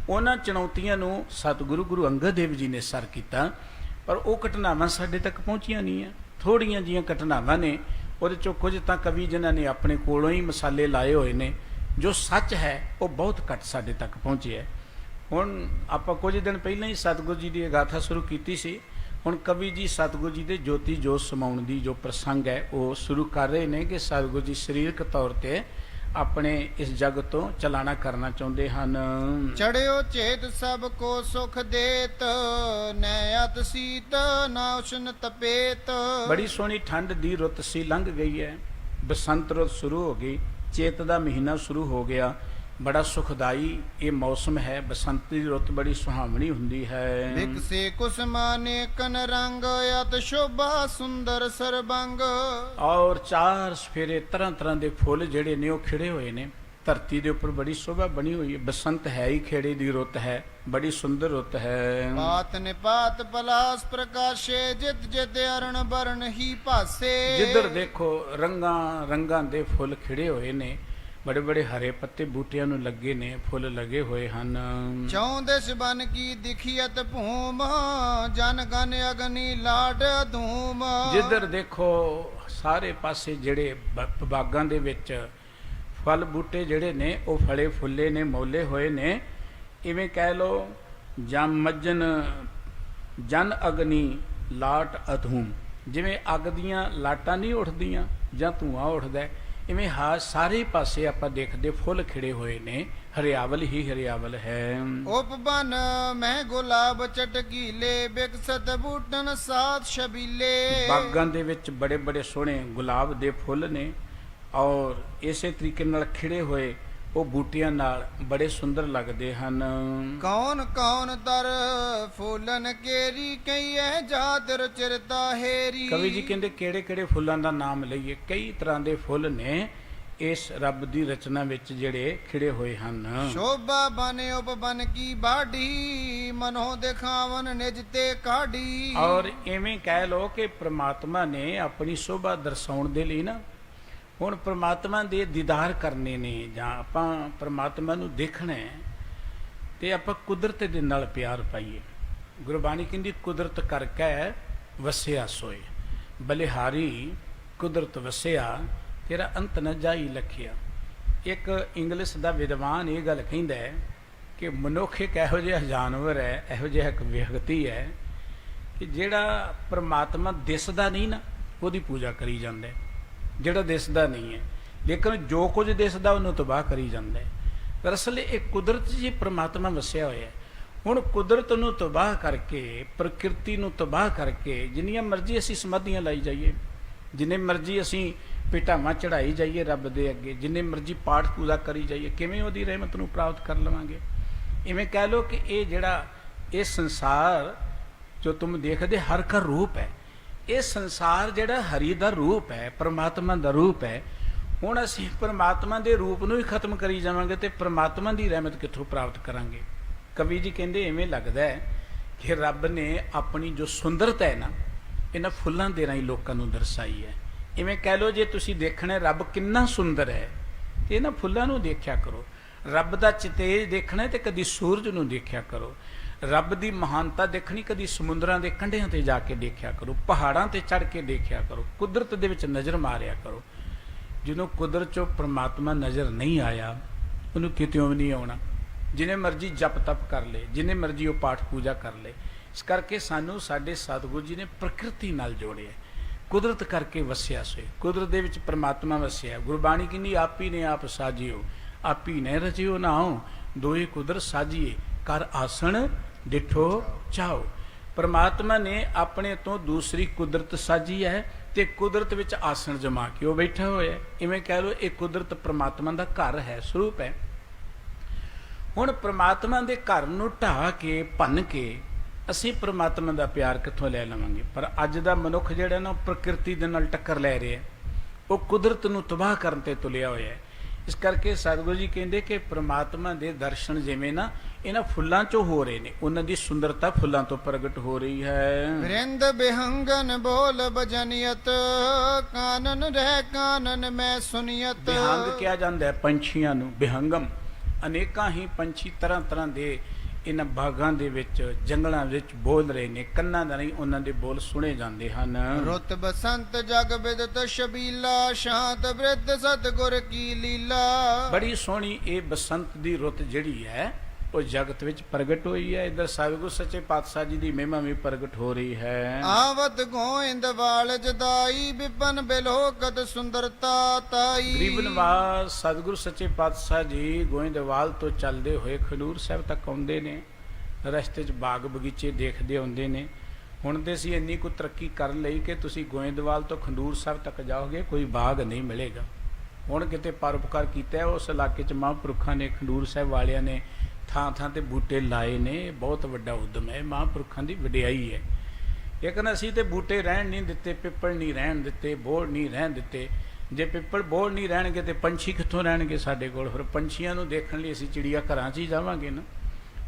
ਉਹਨਾਂ ਚੁਣੌਤੀਆਂ ਨੂੰ ਸਤਿਗੁਰੂ ਗੁਰੂ ਅੰਗਦ ਦੇਵ ਜੀ ਨੇ ਸਰ ਕੀਤਾ, ਪਰ ਉਹ ਘਟਨਾਵਾਂ ਸਾਡੇ ਤੱਕ ਪਹੁੰਚੀਆਂ ਨਹੀਂ ਹੈ। ਥੋੜ੍ਹੀਆਂ ਜਿਹੀਆਂ ਘਟਨਾਵਾਂ ਨੇ, ਉਹਦੇ 'ਚੋਂ ਕੁਝ ਤਾਂ ਕਵੀ ਜਿਨ੍ਹਾਂ ਨੇ ਆਪਣੇ ਕੋਲੋਂ ਹੀ ਮਸਾਲੇ ਲਾਏ ਹੋਏ ਨੇ। ਜੋ ਸੱਚ ਹੈ ਉਹ ਬਹੁਤ ਘੱਟ ਸਾਡੇ ਤੱਕ ਪਹੁੰਚਿਆ। ਹੁਣ ਆਪਾਂ ਕੁਝ ਦਿਨ ਪਹਿਲਾਂ ਹੀ ਸਤਿਗੁਰੂ ਜੀ ਦੀ ਗਾਥਾ ਸ਼ੁਰੂ ਕੀਤੀ ਸੀ। ਹੁਣ ਕਵੀ ਜੀ ਸਤਿਗੁਰੂ ਜੀ ਦੇ ਜੋਤੀ ਜੋਤ ਸਮਾਉਣ ਦੀ ਜੋ ਪ੍ਰਸੰਗ ਹੈ ਉਹ ਸ਼ੁਰੂ ਕਰ ਰਹੇ ਨੇ ਕਿ ਸਤਿਗੁਰੂ ਜੀ ਸਰੀਰਕ ਤੌਰ ਤੇ ਆਪਣੇ ਇਸ ਜਗ ਤੋਂ ਚਲਾਣਾ ਕਰਨਾ ਚਾਹੁੰਦੇ ਹਨ। ਚੜਿਓ ਚੇਤ ਸਭ ਕੋ ਸੁਖ ਦੇਤ, ਨੈ ਅਤ ਸੀਤ ਨਾ ਉਸ਼ਨ ਤਪੇਤ। ਬੜੀ ਸੋਹਣੀ ਠੰਡ ਦੀ ਰੁੱਤ ਸੀ, ਲੰਘ ਗਈ ਹੈ। ਬਸੰਤ ਰੁੱਤ ਸ਼ੁਰੂ ਹੋ ਗਈ, ਚੇਤ ਦਾ ਮਹੀਨਾ ਸ਼ੁਰੂ ਹੋ ਗਿਆ। ਬੜਾ ਸੁਖਦਾਈ ਇਹ ਮੌਸਮ ਹੈ। ਬਸੰਤ ਦੀ ਰੁੱਤ ਬੜੀ ਸੁਹਾਵਣੀ ਹੁੰਦੀ ਹੈ। ਵਿਕਸੇ ਕੁਸਮਾਨੇ ਕਨ ਰੰਗ, ਅਤ ਸ਼ੋਭਾ ਸੁੰਦਰ ਸਰਬੰਗ। ਔਰ 4 ਸਫੇਰੇ ਤਰ੍ਹਾਂ ਤਰ੍ਹਾਂ ਦੇ ਫੁੱਲ ਜਿਹੜੇ ਨੇ ਉਹ ਖਿੜੇ ਹੋਏ ਨੇ। ਧਰਤੀ ਦੇ ਉੱਪਰ ਬੜੀ ਸ਼ੋਭਾ ਬਣੀ ਹੋਈ ਹੈ। ਬਸੰਤ ਹੈ ਹੀ ਖੇੜੇ ਦੀ ਰੁੱਤ ਹੈ, ਬੜੀ ਸੁੰਦਰ ਰੁੱਤ ਹੈ। ਪਾਤ ਨਿਪਾਤ ਪਲਾਸ ਪ੍ਰਕਾਸ਼ੇ, ਜਿਤ ਜਿਤ ਅਰਣ ਬਰਨ ਹੀ ਭਾਸੇ। ਜਿੱਧਰ ਦੇਖੋ ਰੰਗਾਂ ਰੰਗਾਂ ਦੇ ਫੁੱਲ ਖਿੜੇ ਹੋਏ ਨੇ। ਬੜੇ ਬੜੇ ਹਰੇ ਪੱਤੇ ਬੂਟਿਆਂ ਨੂੰ ਲੱਗੇ ਨੇ, ਫੁੱਲ ਲੱਗੇ ਹੋਏ ਹਨ। ਚੌਂ ਦਿਸ ਬਨ ਕੀ ਦਿਖੀਅਤ ਭੂਮ, ਜਨ ਗਨ ਅਗਨੀ ਲਾਟ ਧੂਮ। ਜਿੱਧਰ ਦੇਖੋ ਸਾਰੇ ਪਾਸੇ ਜਿਹੜੇ ਬਾਗਾਂ ਦੇ ਵਿੱਚ ਫਲ ਬੂਟੇ ਜਿਹੜੇ ਨੇ ਉਹ ਫਲੇ ਫੁੱਲੇ ਨੇ, ਮੌਲੇ ਹੋਏ ਨੇ। ਇਵੇਂ ਕਹਿ ਲਓ ਜਮ ਮੱਜਨ ਜਨ ਅਗਨੀ ਲਾਟ ਅਧੂਮ, ਜਿਵੇਂ ਅੱਗ ਦੀਆਂ ਲਾਟਾਂ ਨਹੀਂ ਉੱਠਦੀਆਂ ਜਾਂ ਧੂਆਂ ਉੱਠਦਾ, ਇਵੇਂ ਸਾਰੇ ਪਾਸੇ ਆਪਾਂ ਦੇਖਦੇ ਫੁੱਲ ਖਿੜੇ ਹੋਏ ਨੇ। ਹਰਿਆਵਲ ਹੀ ਹਰਿਆਵਲ ਹੈ। ਉਪਬਨ ਮਹਿ ਗੁਲਾਬ ਚਟਕੀਲੇ, ਬਿਕਸਤ ਬੂਟਨ ਸਾਥ ਛਬੀਲੇ। ਬਾਗਾਂ ਦੇ ਵਿੱਚ ਬੜੇ ਬੜੇ ਸੋਹਣੇ ਗੁਲਾਬ ਦੇ ਫੁੱਲ ਨੇ ਔਰ ਇਸੇ ਤਰੀਕੇ ਨਾਲ ਖਿੜੇ ਹੋਏ ਉਹ ਬੂਟਿਆਂ ਨਾਲ ਬੜੇ ਸੁੰਦਰ ਲੱਗਦੇ ਹਨ। ਕੌਣ ਕੌਣ ਦਰ ਫੂਲਨ ਕੇਰੀ, ਕਈਐ ਜਾਦਰ ਚਿਰਤਾ ਹੇਰੀ। ਕਵੀ ਜੀ ਕਹਿੰਦੇ ਕਿਹੜੇ ਕਿਹੜੇ ਫੁੱਲਾਂ ਦਾ ਨਾਮ ਲਈਏ। ਕਈ ਤਰ੍ਹਾਂ ਦੇ ਫੁੱਲ ਨੇ ਇਸ ਰੱਬ ਦੀ ਰਚਨਾ ਵਿੱਚ ਜਿਹੜੇ ਖਿੜੇ ਹੋਏ ਹਨ। ਸ਼ੋਭਾ ਬਨ ਉਪਬਨ ਕੀ ਬਾਢੀ, ਮਨੋ ਦਿਖਾਵਨ ਨਿਜ ਤੇ ਕਾਢੀ। ਔਰ ਇਵੇਂ ਕਹਿ ਲੋ ਕਿ ਪ੍ਰਮਾਤਮਾ ਨੇ ਆਪਣੀ ਸ਼ੋਭਾ ਦਰਸਾਉਣ ਦੇ ਲਈ ਨਾ, ਹੁਣ ਪ੍ਰਮਾਤਮਾ ਦੇ ਦੀਦਾਰ ਕਰਨੇ ਨੇ ਜਾਂ ਆਪਾਂ ਪ੍ਰਮਾਤਮਾ ਨੂੰ ਦੇਖਣਾ ਹੈ ਤੇ ਆਪਾਂ ਕੁਦਰਤ ਦੇ ਨਾਲ ਪਿਆਰ ਪਾਈਏ। ਗੁਰਬਾਣੀ ਕਹਿੰਦੀ ਕੁਦਰਤ ਕਰਕੇ ਵਸਿਆ ਸੋਏ, ਬਲਿਹਾਰੀ ਕੁਦਰਤ ਵਸਿਆ, ਤੇਰਾ ਅੰਤ ਨ ਜਾਈ ਲਖਿਆ। ਇੱਕ ਇੰਗਲਿਸ਼ ਦਾ ਵਿਦਵਾਨ ਇਹ ਗੱਲ ਕਹਿੰਦਾ ਹੈ ਕਿ ਮਨੁੱਖ ਇੱਕ ਇਹੋ ਜਿਹਾ ਜਾਨਵਰ ਹੈ, ਇਹੋ ਜਿਹਾ ਇੱਕ ਵਿਅਕਤੀ ਹੈ ਕਿ ਜਿਹੜਾ ਪ੍ਰਮਾਤਮਾ ਦਿਸਦਾ ਨਹੀਂ ਨਾ ਉਹਦੀ ਪੂਜਾ ਕਰੀ ਜਾਂਦਾ ਹੈ। ਜਿਹੜਾ ਦਿਸਦਾ ਨਹੀਂ ਹੈ ਲੇਕਿਨ ਜੋ ਕੁਝ ਦਿਸਦਾ ਉਹਨੂੰ ਤਬਾਹ ਕਰੀ ਜਾਂਦਾ ਹੈ। ਦਰਅਸਲ ਇਹ ਕੁਦਰਤ 'ਚ ਪ੍ਰਮਾਤਮਾ ਵਸਿਆ ਹੋਇਆ ਹੈ। ਹੁਣ ਕੁਦਰਤ ਨੂੰ ਤਬਾਹ ਕਰਕੇ, ਪ੍ਰਕਿਰਤੀ ਨੂੰ ਤਬਾਹ ਕਰਕੇ ਜਿੰਨੀਆਂ ਮਰਜ਼ੀ ਅਸੀਂ ਸਮਾਧੀਆਂ ਲਾਈ ਜਾਈਏ, ਜਿੰਨੇ ਮਰਜ਼ੀ ਅਸੀਂ ਭੇਟਾਵਾਂ ਚੜਾਈ ਜਾਈਏ ਰੱਬ ਦੇ ਅੱਗੇ, ਜਿੰਨੇ ਮਰਜ਼ੀ ਪਾਠ ਪੂਜਾ ਕਰੀ ਜਾਈਏ, ਕਿਵੇਂ ਉਹਦੀ ਰਹਿਮਤ ਨੂੰ ਪ੍ਰਾਪਤ ਕਰ ਲਵਾਂਗੇ। ਇਵੇਂ ਕਹਿ ਲਓ ਕਿ ਇਹ ਜਿਹੜਾ ਇਹ ਸੰਸਾਰ ਜੋ ਤੁਮ ਦੇਖਦੇ ਹਰ ਕਾ ਰੂਪ ਹੈ, ਇਹ ਸੰਸਾਰ ਜਿਹੜਾ ਹਰੀ ਦਾ ਰੂਪ ਹੈ, ਪਰਮਾਤਮਾ ਦਾ ਰੂਪ ਹੈ, ਹੁਣ ਅਸੀਂ ਪਰਮਾਤਮਾ ਦੇ ਰੂਪ ਨੂੰ ਹੀ ਖਤਮ ਕਰੀ ਜਾਵਾਂਗੇ ਤੇ ਪਰਮਾਤਮਾ ਦੀ ਰਹਿਮਤ ਕਿੱਥੋਂ ਪ੍ਰਾਪਤ ਕਰਾਂਗੇ। ਕਵੀ ਜੀ ਕਹਿੰਦੇ ਇਵੇਂ ਲੱਗਦਾ ਹੈ ਕਿ ਰੱਬ ਨੇ ਆਪਣੀ ਜੋ ਸੁੰਦਰਤਾ ਹੈ ਨਾ, ਇਹਨਾਂ ਫੁੱਲਾਂ ਦੇ ਰਾਹੀਂ ਲੋਕਾਂ ਨੂੰ ਦਰਸਾਈ ਹੈ। ਇਵੇਂ ਕਹਿ ਲਓ, ਜੇ ਤੁਸੀਂ ਦੇਖਣਾ ਰੱਬ ਕਿੰਨਾ ਸੁੰਦਰ ਹੈ ਤੇ ਇਹਨਾਂ ਫੁੱਲਾਂ ਨੂੰ ਦੇਖਿਆ ਕਰੋ। ਰੱਬ ਦਾ ਚਿਤੇਜ ਦੇਖਣਾ ਤੇ ਕਦੀ ਸੂਰਜ ਨੂੰ ਦੇਖਿਆ ਕਰੋ। ਰੱਬ ਦੀ ਮਹਾਨਤਾ ਦੇਖਣੀ ਕਦੀ ਸਮੁੰਦਰਾਂ ਦੇ ਕੰਢਿਆਂ ਤੇ ਜਾ ਕੇ ਦੇਖਿਆ ਕਰੋ, ਪਹਾੜਾਂ ਤੇ ਚੜ੍ਹ ਕੇ ਦੇਖਿਆ ਕਰੋ, ਕੁਦਰਤ ਦੇ ਵਿੱਚ ਨਜ਼ਰ ਮਾਰਿਆ ਕਰੋ। ਜਿਹਨੂੰ ਕੁਦਰਤ ਚੋਂ ਪ੍ਰਮਾਤਮਾ ਨਜ਼ਰ ਨਹੀਂ ਆਇਆ ਉਹਨੂੰ ਕਿਤਿਓਂ ਵੀ ਨਹੀਂ ਆਉਣਾ। ਜਿਨੇ ਮਰਜ਼ੀ ਜਪ ਤਪ ਕਰ ਲੇ, ਜਿਨੇ ਮਰਜ਼ੀ ਉਹ ਪਾਠ ਪੂਜਾ ਕਰ ਲੇ। ਇਸ ਕਰਕੇ ਸਾਨੂੰ ਸਾਡੇ ਸਤਿਗੁਰੂ ਜੀ ਨੇ ਪ੍ਰਕਿਰਤੀ ਨਾਲ ਜੋੜਿਆ, ਕੁਦਰਤ ਕਰਕੇ ਵਸਿਆ ਸੋਏ। ਕੁਦਰਤ ਦੇ ਵਿੱਚ ਪ੍ਰਮਾਤਮਾ ਵਸਿਆ। ਗੁਰਬਾਣੀ ਕਹਿੰਦੀ ਆਪੀ ਨੇ ਆਪ ਸਾਜਿਓ, ਆਪੀ ਨੇ ਰਚਿਓ ਨਾਉ, ਦੋਏ ਕੁਦਰਤ ਸਾਜੀਏ, ਕਰ ਆਸਣ ਡਿਠੋ ਚਾਓ। ਪ੍ਰਮਾਤਮਾ ਨੇ ਆਪਣੇ ਤੋਂ ਦੂਸਰੀ ਕੁਦਰਤ ਸਾਜੀ ਹੈ ਤੇ ਕੁਦਰਤ ਵਿੱਚ ਆਸਣ ਜਮਾ ਕੇ ਉਹ ਬੈਠਾ ਹੋਇਆ। ਇਵੇਂ ਕਹਿ ਲਓ ਇਹ ਕੁਦਰਤ ਪ੍ਰਮਾਤਮਾ ਦਾ ਘਰ ਹੈ, ਸਰੂਪ ਹੈ। ਹੁਣ ਪ੍ਰਮਾਤਮਾ ਦੇ ਘਰ ਨੂੰ ਢਾਹ ਕੇ ਭੰਨ ਕੇ ਅਸੀਂ ਪ੍ਰਮਾਤਮਾ ਦਾ ਪਿਆਰ ਕਿੱਥੋਂ ਲੈ ਲਵਾਂਗੇ। ਪਰ ਅੱਜ ਦਾ ਮਨੁੱਖ ਜਿਹੜਾ ਨਾ ਪ੍ਰਕਿਰਤੀ ਦੇ ਨਾਲ ਟੱਕਰ ਲੈ ਰਿਹਾ, ਉਹ ਕੁਦਰਤ ਨੂੰ ਤਬਾਹ ਕਰਨ ਤੇ ਤੁਲਿਆ ਹੋਇਆ ਹੈ। ਇਸ ਕਰਕੇ ਸਤਿਗੁਰੂ ਜੀ ਕਹਿੰਦੇ ਕਿ ਪ੍ਰਮਾਤਮਾ ਦੇ ਦਰਸ਼ਨ ਜਿਵੇਂ ਨਾ ਇਹਨਾਂ ਫੁੱਲਾਂ ਚੋਂ ਹੋ ਰਹੇ ਨੇ, ਉਹਨਾਂ ਦੀ ਸੁੰਦਰਤਾ ਫੁੱਲਾਂ ਤੋਂ ਪ੍ਰਗਟ ਹੋ ਰਹੀ ਹੈ। ਵਰਿੰਦ ਬਿਹੰਗਨ ਬੋਲ ਬਜਨੀਅਤ, ਕਾਨਨ ਰਹਿ ਕਾਨਨ ਮੈਂ ਸੁਨੀਅਤ। ਬਿਹੰਗ ਕਿਹਾ ਜਾਂਦਾ ਹੈ ਪੰਛੀਆਂ ਨੂੰ, ਬਿਹੰਗਮ। ਅਨੇਕਾਂ ਹੀ ਪੰਛੀ ਤਰ੍ਹਾਂ ਤਰ੍ਹਾਂ ਦੇ ਇਹਨਾਂ ਬਾਗਾਂ ਦੇ ਵਿੱਚ, ਜੰਗਲਾਂ ਵਿੱਚ ਬੋਲ ਰਹੇ ਨੇ। ਕੰਨਾਂ ਦਾ ਨਹੀਂ ਉਹਨਾਂ ਦੇ ਬੋਲ ਸੁਣੇ ਜਾਂਦੇ ਹਨ। ਰੁੱਤ ਬਸੰਤ ਜਗ ਬਿਦਤ ਸ਼ਬੀਲਾ, ਸ਼ਾਂਤ ਬ੍ਰਿਧ ਸਤਿਗੁਰ ਕੀ ਲੀਲਾ। ਬੜੀ ਸੋਹਣੀ ਇਹ ਬਸੰਤ ਦੀ ਰੁੱਤ ਜਿਹੜੀ ਹੈ ਉਹ ਜਗਤ ਵਿੱਚ ਪ੍ਰਗਟ ਹੋਈ ਹੈ। ਇਧਰ ਸਤਿਗੁਰੂ ਸੱਚੇ ਪਾਤਸ਼ਾਹ ਜੀ ਦੀ ਮਹਿਮਾ ਵੀ ਪ੍ਰਗਟ ਹੋ ਰਹੀ ਹੈ। ਆਵਤ ਗੋਇੰਦ ਵਾਲ ਜਦਾਈ, ਵਿਪਨ ਬਿਲੋਕਤ ਸੁੰਦਰਤਾ ਤਾਈ। ਗਰੀਬ ਨਿਵਾਸ ਸਤਿਗੁਰੂ ਸੱਚੇ ਪਾਤਸ਼ਾਹ ਜੀ ਗੋਇੰਦਵਾਲ ਤੋਂ ਚੱਲਦੇ ਹੋਏ ਖਡੂਰ ਸਾਹਿਬ ਤੱਕ ਆਉਂਦੇ ਨੇ। ਰਸਤੇ 'ਚ ਬਾਗ ਬਗੀਚੇ ਦੇਖਦੇ ਆਉਂਦੇ ਨੇ। ਹੁਣ ਤੇ ਅਸੀਂ ਇੰਨੀ ਕੁ ਤਰੱਕੀ ਕਰ ਲਈ ਕਿ ਤੁਸੀਂ ਗੋਇੰਦਵਾਲ ਤੋਂ ਖਡੂਰ ਸਾਹਿਬ ਤੱਕ ਜਾਓਗੇ ਕੋਈ ਬਾਗ ਨਹੀਂ ਮਿਲੇਗਾ। ਹੁਣ ਕਿਤੇ ਪਰਉਪਕਾਰ ਕੀਤਾ ਉਸ ਇਲਾਕੇ 'ਚ ਮਹਾਂਪੁਰਖਾਂ ਨੇ, ਖਡੂਰ ਸਾਹਿਬ ਵਾਲਿਆਂ ਨੇ ਥਾਂ ਥਾਂ ਤੇ ਬੂਟੇ ਲਾਏ ਨੇ। ਬਹੁਤ ਵੱਡਾ ਉਦਮ ਹੈ, ਮਹਾਂਪੁਰਖਾਂ ਦੀ ਵਡਿਆਈ ਹੈ। ਲੇਕਿਨ ਅਸੀਂ ਤੇ ਬੂਟੇ ਰਹਿਣ ਨਹੀਂ ਦਿੱਤੇ, ਪਿੱਪਲ ਨਹੀਂ ਰਹਿਣ ਦਿੱਤੇ, ਬੋਹੜ ਨਹੀਂ ਰਹਿਣ ਦਿੱਤੇ। ਜੇ ਪਿੱਪਲ ਬੋਹੜ ਨਹੀਂ ਰਹਿਣਗੇ ਤੇ ਪੰਛੀ ਕਿੱਥੋਂ ਰਹਿਣਗੇ ਸਾਡੇ ਕੋਲ? ਫਿਰ ਪੰਛੀਆਂ ਨੂੰ ਦੇਖਣ ਲਈ ਅਸੀਂ ਚਿੜੀਆ ਘਰਾਂ 'ਚ ਹੀ ਜਾਵਾਂਗੇ ਨਾ।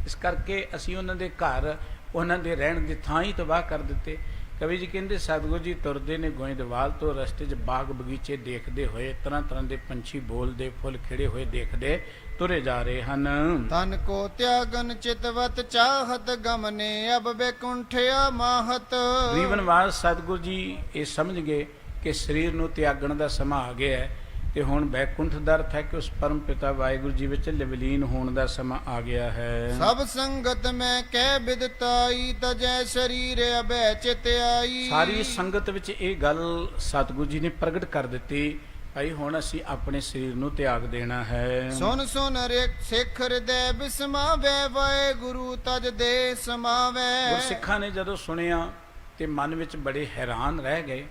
ਇਸ ਕਰਕੇ ਅਸੀਂ ਉਹਨਾਂ ਦੇ ਘਰ, ਉਹਨਾਂ ਦੇ ਰਹਿਣ ਦੀ ਥਾਂ ਹੀ ਤਬਾਹ ਕਰ ਦਿੱਤੇ। ਕਵੀ ਜੀ ਕਹਿੰਦੇ ਸਤਿਗੁਰੂ ਜੀ ਤੁਰਦੇ ਨੇ ਗੋਇੰਦਵਾਲ ਤੋਂ, ਰਸਤੇ 'ਚ ਬਾਗ ਬਗੀਚੇ ਦੇਖਦੇ ਹੋਏ, ਤਰ੍ਹਾਂ ਤਰ੍ਹਾਂ ਦੇ ਪੰਛੀ ਬੋਲਦੇ, ਫੁੱਲ ਖਿੜੇ ਹੋਏ ਦੇਖਦੇ ਤੁਰੇ ਜਾ ਰਹੇ ਹਨ। ਤਨ ਕੋ ਤਿਆਗਨ ਚਿਤਵਤ ਚਾਹਤ, ਗਮਨੇ ਅਬ ਬੇਕੁੰਠਿਆ ਮਾਹਤ। ਗਰੀਬ ਨਿਵਾਸ ਸਤਿਗੁਰੂ ਜੀ ਇਹ ਸਮਝ ਗਏ ਕਿ ਸਰੀਰ ਨੂੰ ਤਿਆਗਣ ਦਾ ਸਮਾਂ ਆ ਗਿਆ ਹੈ ਤੇ ਹੁਣ ਬੈਕੁੰਠ ਦਾ ਅਰਥ ਹੈ ਕਿ ਉਸ ਪਰਮ ਪਿਤਾ ਵਾਹਿਗੁਰੂ ਜੀ ਵਿੱਚ ਲਿਵਲੀਨ ਹੋਣ ਦਾ ਸਮਾਂ ਆ ਗਿਆ ਹੈ। ਸਭ ਸੰਗਤ ਮੈਂ ਕਹਿ ਬਿਦਤਾਈ, ਤਜੈ ਸਰੀਰ ਅਬੈ ਚਿਤ ਆਈ। ਸਾਰੀ ਸੰਗਤ ਵਿੱਚ ਇਹ ਗੱਲ ਸਤਿਗੁਰੂ ਜੀ ਨੇ ਪ੍ਰਗਟ ਕਰ ਦਿੱਤੀ, ਭਾਈ ਹੁਣ ਅਸੀਂ ਆਪਣੇ ਸਰੀਰ ਨੂੰ ਤਿਆਗ ਦੇਣਾ ਹੈ। ਸੁਨ ਸੁਨ ਸਿੱਖ ਹਿਰਦੈ ਬਿਸਮਾਵੈ, ਵਾਹਿਗੁਰੂ ਤਜ ਦੇ ਸਮਾਵੈ। ਗੁਰਸਿੱਖਾਂ ਨੇ ਜਦੋਂ ਸੁਣਿਆ ਤੇ ਮਨ ਵਿੱਚ ਬੜੇ ਹੈਰਾਨ ਰਹਿ ਗਏ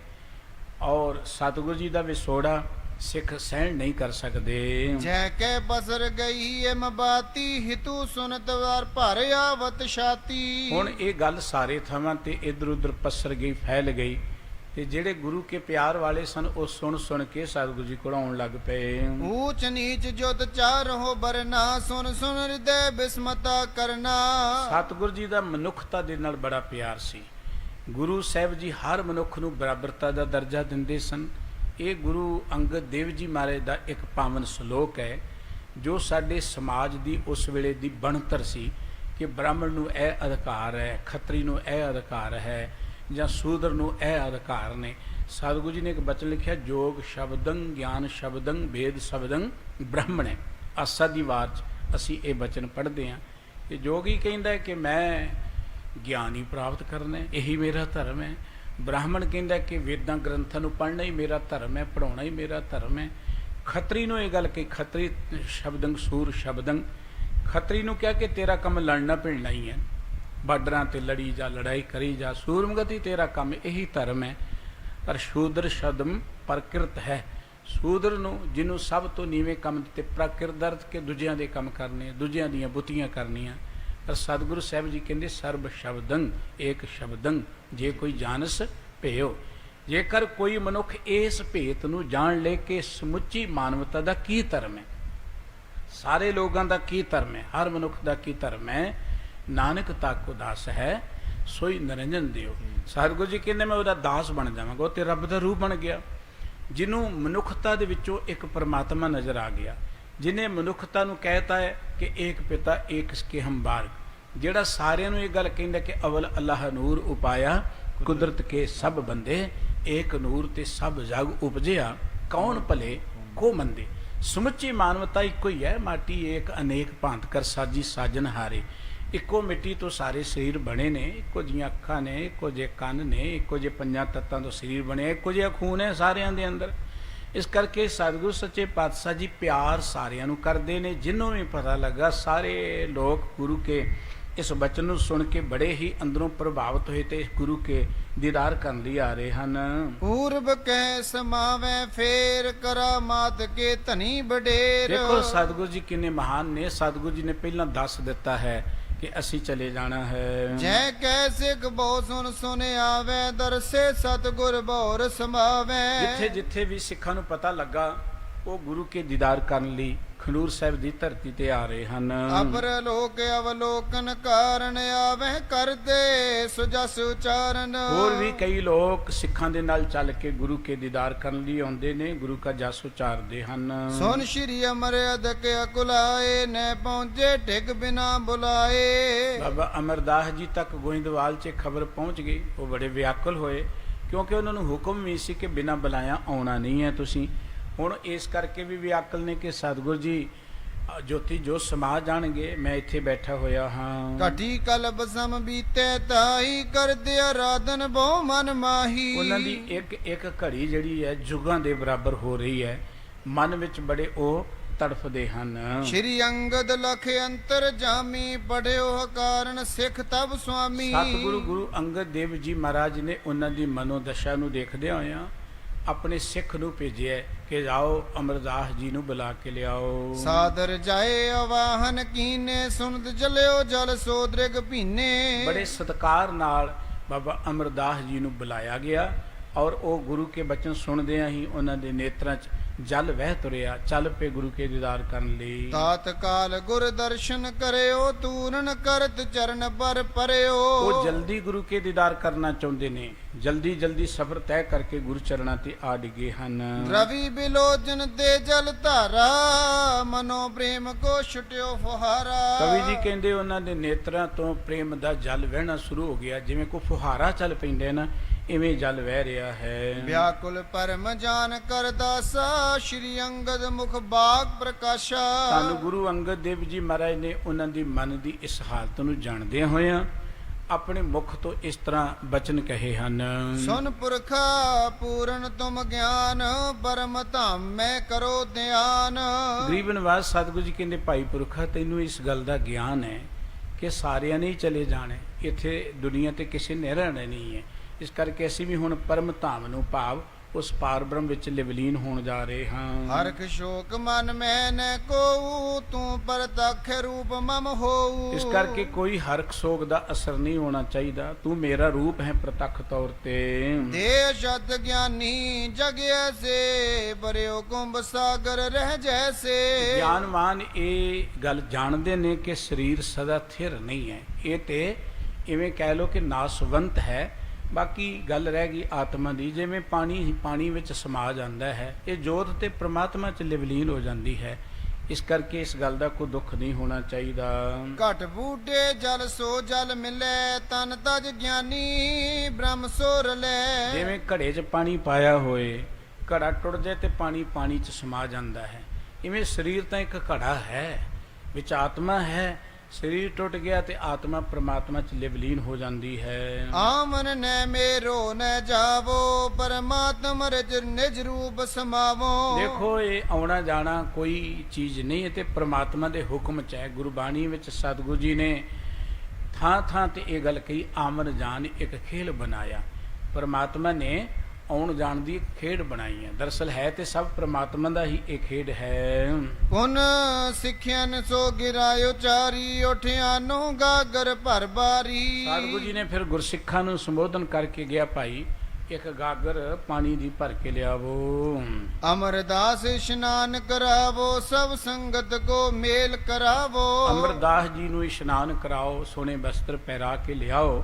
ਔਰ ਸਤਿਗੁਰੂ ਜੀ ਦਾ ਵਿਛੋੜਾ ਸਿੱਖ ਸਹਿਣ ਨਹੀਂ ਕਰ ਸਕਦੇ। ਜੈ ਕੈ ਬਸਰ ਗਈ ਏ ਮਬਾਤੀ, ਹਿਤੂ ਸੁਨਤ ਵਾਰ ਭਰ ਆਵਤ ਛਾਤੀ। ਹੁਣ ਇਹ ਗੱਲ ਸਾਰੇ ਥਾਵਾਂ ਤੇ ਇਧਰ ਉਧਰ ਪਸਰ ਗਈ, ਫੈਲ ਗਈ ਤੇ ਜਿਹੜੇ ਗੁਰੂ ਕੇ ਪਿਆਰ ਵਾਲੇ ਸਨ ਉਹ ਸੁਣ ਸੁਣ ਕੇ ਸਤਿਗੁਰੂ ਜੀ ਕੋਲ ਆਉਣ ਲੱਗ ਪਏ। ਊਚ ਨੀਚ ਜੁਤ ਚਾਰਹੁ ਬਰਨਾ, ਸੁਨ ਸੁਨ ਹਿਰਦੈ ਬਿਸਮਤਾ ਕਰਨਾ। ਸਤਿਗੁਰੂ ਜੀ ਦਾ ਮਨੁੱਖਤਾ ਦੇ ਨਾਲ ਬੜਾ ਪਿਆਰ ਸੀ। ਗੁਰੂ ਸਾਹਿਬ ਜੀ ਹਰ ਮਨੁੱਖ ਨੂੰ ਬਰਾਬਰਤਾ ਦਾ ਦਰਜਾ ਦਿੰਦੇ ਸਨ। ਇਹ ਗੁਰੂ ਅੰਗਦ ਦੇਵ ਜੀ ਮਹਾਰਾਜ ਦਾ ਇੱਕ ਪਾਵਨ ਸ਼ਲੋਕ ਹੈ ਜੋ ਸਾਡੇ ਸਮਾਜ ਦੀ ਉਸ ਵੇਲੇ ਦੀ ਬਣਤਰ ਸੀ ਕਿ ਬ੍ਰਾਹਮਣ ਨੂੰ ਇਹ ਅਧਿਕਾਰ ਹੈ, ਖੱਤਰੀ ਨੂੰ ਇਹ ਅਧਿਕਾਰ ਹੈ ਜਾਂ ਸ਼ੂਦਰ ਨੂੰ ਇਹ ਅਧਿਕਾਰ ਨੇ। ਸਤਿਗੁਰੂ ਜੀ ਨੇ ਇੱਕ ਬਚਨ ਲਿਖਿਆ, ਜੋਗ ਸ਼ਬਦੰ ਗਿਆਨ ਸ਼ਬਦੰ ਭੇਦ ਸ਼ਬਦੰ ਬ੍ਰਾਹਮਣੇ। ਆਸਾ ਦੀ ਵਾਰ 'ਚ ਅਸੀਂ ਇਹ ਬਚਨ ਪੜ੍ਹਦੇ ਹਾਂ ਕਿ ਜੋਗੀ ਕਹਿੰਦਾ ਕਿ ਮੈਂ ਗਿਆਨ ਹੀ ਪ੍ਰਾਪਤ ਕਰਨਾ, ਇਹੀ ਮੇਰਾ ਧਰਮ ਹੈ। ਬ੍ਰਾਹਮਣ ਕਹਿੰਦਾ ਕਿ ਵੇਦਾਂ ਗ੍ਰੰਥਾਂ ਨੂੰ ਪੜ੍ਹਨਾ ਹੀ ਮੇਰਾ ਧਰਮ ਹੈ, ਪੜ੍ਹਾਉਣਾ ਹੀ ਮੇਰਾ ਧਰਮ ਹੈ। ਖੱਤਰੀ ਨੂੰ ਇਹ ਗੱਲ ਕਿ ਖੱਤਰੀ ਸ਼ਬਦੰ ਸੂਰ ਸ਼ਬਦੰ, ਖੱਤਰੀ ਨੂੰ ਕਿਹਾ ਕਿ ਤੇਰਾ ਕੰਮ ਲੜਨਾ ਭਿੜਨਾ ਹੀ ਹੈ, ਬਾਰਡਰਾਂ ਤੇ ਲੜੀ ਜਾ, ਲੜਾਈ ਕਰੀ ਜਾ, ਸੂਰਮਗਤੀ ਤੇਰਾ ਕੰਮ ਇਹੀ ਧਰਮ ਹੈ। ਪਰ ਸ਼ੂਦਰ ਸ਼ਬਦਮ ਪ੍ਰਕਿਰਤ ਹੈ। ਸ਼ੂਦਰ ਨੂੰ ਜਿਹਨੂੰ ਸਭ ਤੋਂ ਨੀਵੇਂ ਕੰਮ ਦਿੱਤੇ, ਪ੍ਰਕਿਰਤ ਦਾ ਅਰਥ ਕਿ ਦੂਜਿਆਂ ਦੇ ਕੰਮ ਕਰਨੇ, ਦੂਜਿਆਂ ਦੀਆਂ ਬੁੱਤੀਆਂ ਕਰਨੀਆਂ। ਪਰ ਸਤਿਗੁਰੂ ਸਾਹਿਬ ਜੀ ਕਹਿੰਦੇ ਸਰਬ ਸ਼ਬਦੰ ਏਕ ਸ਼ਬਦੰ, ਜੇ ਕੋਈ ਜਾਣਸ ਭਿਓ। ਜੇਕਰ ਕੋਈ ਮਨੁੱਖ ਇਸ ਭੇਤ ਨੂੰ ਜਾਣ ਲੇ ਕਿ ਸਮੁੱਚੀ ਮਾਨਵਤਾ ਦਾ ਕੀ ਧਰਮ ਹੈ, ਸਾਰੇ ਲੋਕਾਂ ਦਾ ਕੀ ਧਰਮ ਹੈ, ਹਰ ਮਨੁੱਖ ਦਾ ਕੀ ਧਰਮ ਹੈ, ਨਾਨਕ ਤਾਕੋ ਦਾਸ ਹੈ ਸੋਈ ਨਿਰੰਜਨ ਦਿਓ। ਸਤਿਗੁਰੂ ਜੀ ਕਹਿੰਦੇ ਮੈਂ ਉਹਦਾ ਦਾਸ ਬਣ ਜਾਵਾਂਗਾ। ਉਹ ਤੇ ਰੱਬ ਦਾ ਰੂਪ ਬਣ ਗਿਆ, ਜਿਹਨੂੰ ਮਨੁੱਖਤਾ ਦੇ ਵਿੱਚੋਂ ਇੱਕ ਪਰਮਾਤਮਾ ਨਜ਼ਰ ਆ ਗਿਆ, ਜਿਹਨੇ ਮਨੁੱਖਤਾ ਨੂੰ ਕਹਿਤਾ ਹੈ ਕਿ ਏਕ ਪਿਤਾ ਏਕ ਇਸਕੇ ਹਮ ਬਾਰਕ, ਜਿਹੜਾ ਸਾਰਿਆਂ ਨੂੰ ਇਹ ਗੱਲ ਕਹਿੰਦਾ ਕਿ ਅਵਲ ਅੱਲਾਹ ਨੂਰ ਉਪਾਇਆ ਕੁਦਰਤ ਕੇ ਸਭ ਬੰਦੇ, ਏਕ ਨੂਰ ਤੇ ਸਭ ਜਗ ਉਪਜਿਆ ਕੌਣ ਭਲੇ ਕੋ ਮੰਦੇ। ਸਮੁੱਚੀ ਮਾਨਵਤਾ ਇੱਕੋ ਹੀ ਹੈ, ਮਾਟੀ ਏਕ ਅਨੇਕ ਭਾਂਤ ਕਰ ਸਾਜੀ ਸਾਜਨ ਹਾਰੇ। ਇੱਕੋ ਮਿੱਟੀ ਤੋਂ ਸਾਰੇ ਸਰੀਰ ਬਣੇ ਨੇ, ਇੱਕੋ ਜਿਹੀਆਂ ਅੱਖਾਂ ਨੇ, ਇੱਕੋ ਜਿਹੇ ਕੰਨ ਨੇ, ਇੱਕੋ ਜਿਹੇ ਪੰਜਾਂ ਤੱਤਾਂ ਤੋਂ ਸਰੀਰ ਬਣਿਆ, ਇੱਕੋ ਜਿਹਾ ਖੂਨ ਹੈ ਸਾਰਿਆਂ ਦੇ ਅੰਦਰ। ਇਸ ਕਰਕੇ ਸਤਿਗੁਰੂ ਸੱਚੇ ਪਾਤਸ਼ਾਹ ਜੀ ਪਿਆਰ ਸਾਰਿਆਂ ਨੂੰ ਕਰਦੇ ਨੇ। ਜਿਹਨੂੰ ਵੀ ਪਤਾ ਲੱਗਾ ਸਾਰੇ ਲੋਕ ਗੁਰੂ ਕੇ ਇਸ ਬਚਨ ਨੂੰ ਸੁਣ ਕੇ ਬੜੇ ਹੀ ਅੰਦਰੋਂ ਪ੍ਰਭਾਵਿਤ ਹੋਏ ਤੇ ਗੁਰੂ ਕੇ ਦੀਦਾਰ ਕਰਨ ਲਈ ਆ ਰਹੇ ਹਨ। ਪੂਰਬ ਕਹਿ ਸਮਾਵੈ ਫੇਰ ਕਰਾਮਾਤ ਕੇ ਧਨੀ ਬਡੇਰ। ਦੇਖੋ ਸਤਿਗੁਰੂ ਜੀ ਕਿੰਨੇ ਮਹਾਨ ਨੇ। ਸਤਿਗੁਰੂ ਜੀ ਨੇ ਪਹਿਲਾਂ ਦੱਸ ਦਿੱਤਾ ਹੈ ਕਿ ਅਸੀਂ ਚਲੇ ਜਾਣਾ ਹੈ। ਜੈ ਕੈ ਸਿਖ ਬਹੁ ਸੁਨ ਸੁਨ ਆਵੈ, ਦਰਸੇ ਸਤਿਗੁਰ ਬੌਰ ਸਮਾਵੈ। ਜਿੱਥੇ ਜਿੱਥੇ ਵੀ ਸਿੱਖਾਂ ਨੂੰ ਪਤਾ ਲੱਗਾ ਉਹ ਗੁਰੂ ਕੇ ਦੀਦਾਰ ਕਰਨ ਲਈ ਖਡੂਰ ਸਾਹਿਬ ਦੀ ਧਰਤੀ ਤੇ ਆ ਰਹੇ ਹਨ। ਅਪਰ ਲੋਕ ਅਵਲੋਕਨ ਕਾਰਨ ਆਵੈ, ਕਰਦੇ ਸੁਜਸ ਉਚਾਰਨ। ਹੋਰ ਵੀ ਕਈ ਲੋਕ ਸਿੱਖਾਂ ਦੇ ਨਾਲ ਚੱਲ ਕੇ ਗੁਰੂ ਕੇ ਦੀਦਾਰ ਕਰਨ ਲਈ ਆਉਂਦੇ ਨੇ, ਗੁਰੂ ਕਾ ਜਸ ਉਚਾਰਦੇ ਹਨ। ਸੁਨ ਸ਼੍ਰੀ ਅਮਰ ਅਦਕ ਅਕੁਲਾਏ, ਨੈ ਪਹੁੰਚੇ ਢਿਗ ਬਿਨਾ ਬੁਲਾਏ। ਬਾਬਾ ਅਮਰਦਾਸ ਜੀ ਤੱਕ ਗੋਇੰਦਵਾਲ 'ਚ ਖਬਰ ਪਹੁੰਚ ਗਈ। ਉਹ ਬੜੇ ਵਿਆਕੁਲ ਹੋਏ ਕਿਉਂਕਿ ਉਹਨਾਂ ਨੂੰ ਹੁਕਮ ਵੀ ਸੀ ਕਿ ਬਿਨਾਂ ਬੁਲਾਇਆ ਆਉਣਾ ਨਹੀਂ ਹੈ ਤੁਸੀਂ। ਹੁਣ ਇਸ ਕਰਕੇ ਵੀ ਵਿਆਕਲ ਨੇ ਕਿ ਸਤਿਗੁਰੂ ਜੀ ਜੋਤੀ ਜੋ ਸਮਾ ਜਾਣਗੇ, ਮੈਂ ਇੱਥੇ ਬੈਠਾ ਹੋਇਆ ਹਾਂ। ਘਟੀ ਕਲਬ ਸਮ ਬੀਤੇ ਤਾਈ, ਕਰਦੇ ਆਰਾਧਨ ਬਹੁ ਮਨ ਮਾਹੀ। ਉਹਨਾਂ ਦੀ ਇੱਕ ਇੱਕ ਘੜੀ ਜਿਹੜੀ ਹੈ ਜੁਗਾਂ ਦੇ ਬਰਾਬਰ ਹੋ ਰਹੀ ਹੈ। ਮਨ ਵਿੱਚ ਬੜੇ ਉਹ ਤੜਫਦੇ ਹਨ। ਸ਼੍ਰੀ ਅੰਗਦ ਲਖ ਅੰਤਰ ਜਾਮੀ, ਪੜਿਓ ਕਾਰਨ ਸਿੱਖ ਤਬ ਸੁਆਮੀ। ਸਤਿਗੁਰੂ ਗੁਰੂ ਅੰਗਦ ਦੇਵ ਜੀ ਮਹਾਰਾਜ ਨੇ ਉਹਨਾਂ ਦੀ ਮਨੋਦਸ਼ਾ ਨੂੰ ਦੇਖਦੇ ਹੋਇਆਂ ਆਪਣੇ ਸਿੱਖ ਨੂੰ ਭੇਜਿਆ ਕਿ ਜਾਓ ਅਮਰਦਾਸ ਜੀ ਨੂੰ ਬੁਲਾ ਕੇ ਲਿਆਓ। ਸਾਦਰ ਜਾਏ ਆਵਾਹਨ ਕੀਨੇ, ਸੁਨਤ ਚਲਿਓ ਜਲ ਸੋਦ੍ਰਿਗ ਭੀਨੇ। ਬੜੇ ਸਤਿਕਾਰ ਨਾਲ ਬਾਬਾ ਅਮਰਦਾਸ ਜੀ ਨੂੰ ਬੁਲਾਇਆ ਗਿਆ ਔਰ ਉਹ ਗੁਰੂ ਕੇ ਬਚਨ ਸੁਣਦਿਆਂ ਹੀ ਉਹਨਾਂ ਦੇ ਨੇਤਰਾਂ 'ਚ ਜਲ ਵਹਿ ਤੁਰਿਆ, ਚੱਲ ਪਏ ਗੁਰੂ ਕੇ ਦੀਦਾਰ ਕਰਨ ਲਈ। ਤਾਤ ਕਾਲ ਗੁਰ ਦਰਸ਼ਨ ਕਰਿਓ, ਤੂਰਨ ਕਰਤ ਚਰਨ ਪਰ ਪਰਿਓ। ਉਹ ਜਲਦੀ ਗੁਰੂ ਕੇ ਦੀਦਾਰ ਕਰਨਾ ਚਾਹੁੰਦੇ ਨੇ, ਜਲਦੀ ਜਲਦੀ ਸਫ਼ਰ ਤੈਅ ਕਰਕੇ ਗੁਰੂ ਚਰਨਾਂ ਤੇ ਆ ਡਿਗੇ ਹਨ। ਰਵੀ ਬਿਲੋਚਨ ਤੇ ਜਲ ਧਾਰਾ, ਮਨੋ ਪ੍ਰੇਮ ਕੋ ਛੁਟਿਓ ਫੁਹਾਰਾ। ਕਵੀ ਜੀ ਕਹਿੰਦੇ ਉਹਨਾਂ ਦੇ ਨੇਤਰਾਂ ਤੋਂ ਪ੍ਰੇਮ ਦਾ ਜਲ ਵਹਿਣਾ ਸ਼ੁਰੂ ਹੋ ਗਿਆ, ਜਿਵੇਂ ਕੋਈ ਫੁਹਾਰਾ ਚੱਲ ਪੈਂਦਾ ਨਾ, ਇਵੇਂ ਜਲ ਵਹਿ ਰਿਹਾ ਹੈ। ਵਿਆਕੁਲ ਪਰਮ ਜਾਨ ਕਰਦਾਸਾ, ਸ਼੍ਰੀ ਅੰਗਦ ਮੁਖ ਬਾਗ ਪ੍ਰਕਾਸ਼ਾ। ਸਾਨੂੰ ਗੁਰੂ ਅੰਗਦ ਦੇਵ ਜੀ ਮਹਾਰਾਜ ਨੇ ਉਹਨਾਂ ਦੀ ਮਨ ਦੀ ਇਸ ਹਾਲਤ ਨੂੰ ਜਾਣਦਿਆਂ ਹੋਇਆਂ ਆਪਣੇ ਮੁਖ ਤੋਂ ਇਸ ਤਰ੍ਹਾਂ ਬਚਨ ਕਹੇ ਹਨ। ਸੁਨ ਪੁਰਖਾ ਪੂਰਨ ਤੁਮ ਗਿਆਨ, ਪਰਮ ਧਾਮ ਮੈਂ ਕਰੋ ਧਿਆਨ। ਗਰੀਬ ਨਿਵਾਜ ਸਤਿਗੁਰੂ ਜੀ ਕਹਿੰਦੇ ਭਾਈ ਪੁਰਖਾ ਤੈਨੂੰ ਇਸ ਗੱਲ ਦਾ ਗਿਆਨ ਹੈ ਕਿ ਸਾਰਿਆਂ ਨੇ ਹੀ ਚਲੇ ਜਾਣਾ, ਇੱਥੇ ਦੁਨੀਆ ਤੇ ਕਿਸੇ ਨੇ ਰਹਿਣਾ ਨਹੀਂ ਹੈ। ਇਸ ਕਰਕੇ ਅਸੀਂ ਵੀ ਹੁਣ ਪਰਮ ਧਾਮ ਨੂੰ ਭਾਵ ਉਸ ਪਾਰ ਬ੍ਰਹਮ ਵਿੱਚ ਲਿਵਲੀਨ ਹੋਣ ਜਾ ਰਹੇ ਹਾਂ। ਹਰਖ ਸ਼ੋਕ ਮਨ ਮੈਂ ਨ ਕੋਊ, ਤੂੰ ਪ੍ਰਤੱਖ ਰੂਪ ਮਮ ਹੋਊ। ਇਸ ਕਰਕੇ ਕੋਈ ਹਰਖ ਸੋਗ ਦਾ ਅਸਰ ਨਹੀਂ ਹੋਣਾ ਚਾਹੀਦਾ, ਤੂੰ ਮੇਰਾ ਰੂਪ ਹੈ ਪ੍ਰਤੱਖ ਤੌਰ ਤੇ। ਦੇ ਸ਼ਤ ਗਿਆਨੀ ਜਗ ਐਸੇ, ਬਰਿਓ ਕੁੰਭ ਸਾਗਰ ਰਹਿ ਜੈਸੇ। ਗਿਆਨਵਾਨ ਇਹ ਗੱਲ ਜਾਣਦੇ ਨੇ ਕਿ ਸਰੀਰ ਸਦਾ ਥਿਰ ਨਹੀਂ ਹੈ, ਇਹ ਤੇ ਇਵੇਂ ਕਹਿ ਲੋ ਕਿ ਨਾਸਵੰਤ ਹੈ। ਬਾਕੀ ਗੱਲ ਰਹਿ ਗਈ ਆਤਮਾ ਦੀ, ਜਿਵੇਂ ਪਾਣੀ ਵਿੱਚ ਸਮਾ ਜਾਂਦਾ ਹੈ, ਇਹ ਜੋਤ ਤੇ ਪ੍ਰਮਾਤਮਾ 'ਚ ਲਿਵਲੀਨ ਹੋ ਜਾਂਦੀ ਹੈ। ਇਸ ਕਰਕੇ ਇਸ ਗੱਲ ਦਾ ਕੋਈ ਦੁੱਖ ਨਹੀਂ ਹੋਣਾ ਚਾਹੀਦਾ। ਘਟ ਬੂਟੇ ਜਲ ਸੋ ਜਲ ਮਿਲੇ, ਤਨ ਤਜ ਗਿਆਨੀ ਬ੍ਰਹਮ ਸੋਰ ਲੈ। ਜਿਵੇਂ ਘੜੇ 'ਚ ਪਾਣੀ ਪਾਇਆ ਹੋਏ, ਘੜਾ ਟੁੱਟ ਜਾਏ ਤੇ ਪਾਣੀ 'ਚ ਸਮਾ ਜਾਂਦਾ ਹੈ, ਇਵੇਂ ਸਰੀਰ ਤਾਂ ਇੱਕ ਘੜਾ ਹੈ, ਵਿੱਚ ਆਤਮਾ ਹੈ। ਸਰੀਰ ਟੁੱਟ ਗਿਆ ਤੇ ਆਤਮਾ ਪ੍ਰਮਾਤਮਾ 'ਚ ਲਿਵਲੀਨ ਹੋ ਜਾਂਦੀ ਹੈ। ਆਮਨ ਨੈ ਮੇਰੋ ਨ ਜਾਵੋ, ਪਰਮਾਤਮ ਰਜ ਨਿਜ ਰੂਪ ਸਮਾਵੋ। ਦੇਖੋ ਇਹ ਆਉਣਾ ਜਾਣਾ ਕੋਈ ਚੀਜ਼ ਨਹੀਂ ਹੈ ਤੇ ਪ੍ਰਮਾਤਮਾ ਦੇ ਹੁਕਮ 'ਚ ਹੈ। ਗੁਰਬਾਣੀ ਵਿੱਚ ਸਤਿਗੁਰੂ ਜੀ ਨੇ ਥਾਂ ਥਾਂ ਤੇ ਇਹ ਗੱਲ ਕਹੀ, ਆਮਨ ਜਾਨ ਇੱਕ ਖੇਲ ਬਣਾਇਆ। ਪ੍ਰਮਾਤਮਾ ਨੇ ਆਉਣ ਜਾਣ ਦੀ ਇੱਕ ਖੇਡ ਬਣਾਈ ਹੈ। ਦਰਅਸਲ ਹੈ ਤੇ ਸਭ ਪ੍ਰਮਾਤਮਾ ਦਾ ਹੀ ਇਹ ਖੇਡ ਹੈ। ਪੁਨ ਸਿੱਖਿਆਨ ਸੋ ਗਿਰਾਇਓ ਚਾਰੀ, ਉਠਿਆ ਨੂੰ ਗਾਗਰ ਭਰ ਬਾਰੀ। ਸਤਿਗੁਰੂ ਜੀ ਨੇ ਫਿਰ ਗੁਰਸਿੱਖਾਂ ਨੂੰ ਸੰਬੋਧਨ ਕਰਕੇ ਗਿਆ, ਭਾਈ ਇੱਕ ਗਾਗਰ ਪਾਣੀ ਦੀ ਭਰ ਕੇ ਲਿਆਵੋ। ਅਮਰਦਾਸ ਇਸ਼ਨਾਨ ਕਰਾਵੋ, ਸਭ ਸੰਗਤ ਕੋ ਮੇਲ ਕਰਾਵੋ। ਅਮਰਦਾਸ ਜੀ ਨੂੰ ਇਸ਼ਨਾਨ ਕਰਾਓ, ਸੋਹਣੇ ਵਸਤਰ ਪਹਿਰਾ ਕੇ ਲਿਆਓ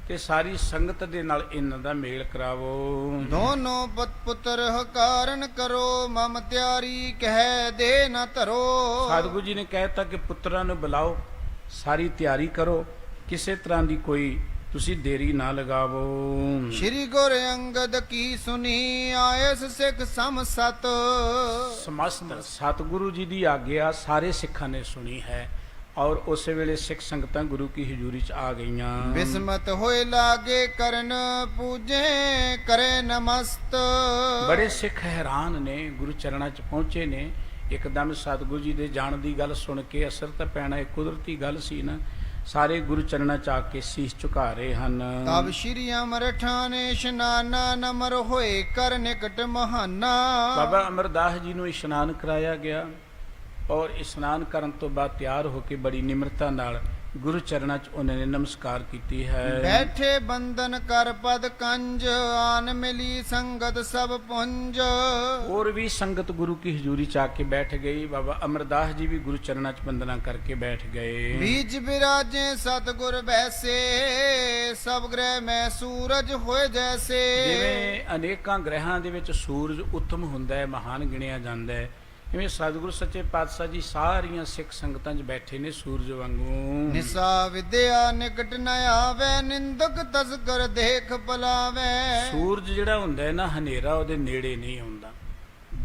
ਤੇ ਸਾਰੀ ਸੰਗਤ ਦੇ ਨਾਲ ਇਹਨਾਂ ਦਾ ਮੇਲ ਕਰਾਵੋ। ਦੋਨੋਂ ਪੁੱਤਰ ਹਕਾਰਨ ਕਰੋ, ਮਮ ਤਿਆਰੀ ਕਹਿ ਦੇ ਨਾ ਧਰੋ। ਸਤਿਗੁਰੂ ਜੀ ਨੇ ਕਹਿਤਾ ਕਿ ਪੁੱਤਰਾਂ ਨੂੰ ਬੁਲਾਓ, ਸਾਰੀ ਤਿਆਰੀ ਕਰੋ, ਕਿਸੇ ਤਰ੍ਹਾਂ ਦੀ ਕੋਈ ਤੁਸੀਂ ਦੇਰੀ ਨਾ ਲਗਾਵੋ। ਸ਼੍ਰੀ ਗੁਰ ਅੰਗਦ ਕੀ ਸੁਣੀ, ਆਇਸ ਸਿੱਖ ਸਮ ਸਤ। ਸਮਸਤ ਸਤਿਗੁਰੂ ਜੀ ਦੀ ਆਗਿਆ ਸਾਰੇ ਸਿੱਖਾਂ ਨੇ ਸੁਣੀ ਹੈ ਔਰ ਉਸੇ ਵੇਲੇ ਸਿੱਖ ਸੰਗਤਾਂ ਗੁਰੂ ਕੀ ਹਜ਼ੂਰੀ ਚ ਆ ਗਈਆਂ। ਬਿਸਮਤ ਹੋਏ ਲਾਗੇ ਕਰਨ, ਪੂਜੇ ਕਰੇ ਨਮਸਤ। ਬੜੇ ਸਿੱਖ ਹੈਰਾਨ ਨੇ, ਗੁਰੂ ਚਰਨਾਂ ਚ ਪਹੁੰਚੇ ਨੇ। ਇੱਕਦਮ ਸਤਿਗੁਰੂ ਜੀ ਦੇ ਜਾਣ ਦੀ ਗੱਲ ਸੁਣ ਕੇ, ਅਸਰ ਤਾਂ ਪੈਣਾ ਇੱਕ ਕੁਦਰਤੀ ਗੱਲ ਸੀ ਨਾ, ਸਾਰੇ ਗੁਰੂ ਚਰਨਾਂ ਚ ਆ ਕੇ ਸੀਸ ਝੁਕਾ ਰਹੇ ਹਨ। ਤਬ ਸ਼੍ਰੀ ਅਮਰ ਠਾਣੇ ਇਸ਼ਨਾਨਾ, ਨਮਰ ਹੋਏ ਕਰ ਨਿਕਟ ਮਹਾਨਾ। ਬਾਬਾ ਅਮਰਦਾਸ ਜੀ ਨੂੰ ਇਸ਼ਨਾਨ ਕਰਾਇਆ ਗਿਆ ਔਰ ਇਸ਼ਨਾਨ ਕਰਨ ਤੋਂ ਬਾਅਦ ਤਿਆਰ ਹੋ ਕੇ ਬੜੀ ਨਿਮਰਤਾ ਨਾਲ ਗੁਰੂ ਚਰਨਾਂ 'ਚ ਉਹਨਾਂ ਨੇ ਨਮਸਕਾਰ ਕੀਤੀ ਹੈ। ਬੈਠੇ ਬੰਦਨ ਕਰ ਪਦ ਕੰਜ, ਆਨ ਮਿਲੀ ਸੰਗਤ ਸਭ ਪੁੰਜ। ਹੋਰ ਵੀ ਸੰਗਤ ਗੁਰੂ ਕੀ ਹਜ਼ੂਰੀ 'ਚ ਆ ਕੇ ਬੈਠ ਗਈ। ਬਾਬਾ ਅਮਰਦਾਸ ਜੀ ਵੀ ਗੁਰੂ ਚਰਨਾਂ 'ਚ ਬੰਦਨਾ ਕਰਕੇ ਬੈਠ ਗਏ। ਬੀਜ ਬਿਰਾਜੇ ਸਤਿਗੁਰ ਬੈਸੇ, ਸਭ ਗ੍ਰਹਿ ਮੈਂ ਸੂਰਜ ਹੋਏ ਜੈਸੇ। ਜਿਵੇਂ ਅਨੇਕਾਂ ਗ੍ਰਹਿਾਂ ਦੇ ਵਿੱਚ ਸੂਰਜ ਉੱਤਮ ਹੁੰਦਾ ਹੈ, ਮਹਾਨ ਗਿਣਿਆ ਜਾਂਦਾ ਹੈ, ਇਵੇਂ ਸਤਿਗੁਰੂ ਸੱਚੇ ਪਾਤਸ਼ਾਹ ਜੀ ਸਾਰੀਆਂ ਸਿੱਖ ਸੰਗਤਾਂ 'ਚ ਬੈਠੇ ਨੇ ਸੂਰਜ ਵਾਂਗੂ। ਨਿਸਾ ਵਿਦਿਆ ਨਿਕਟ ਨ ਆਵੇ, ਨਿੰਦਕ ਤਸਕਰ ਦੇਖ ਪਲਾਵੇ। ਸੂਰਜ ਜਿਹੜਾ ਹੁੰਦਾ ਹੈ ਨਾ, ਹਨੇਰਾ ਉਹਦੇ ਨੇੜੇ ਨਹੀਂ ਆਉਂਦਾ।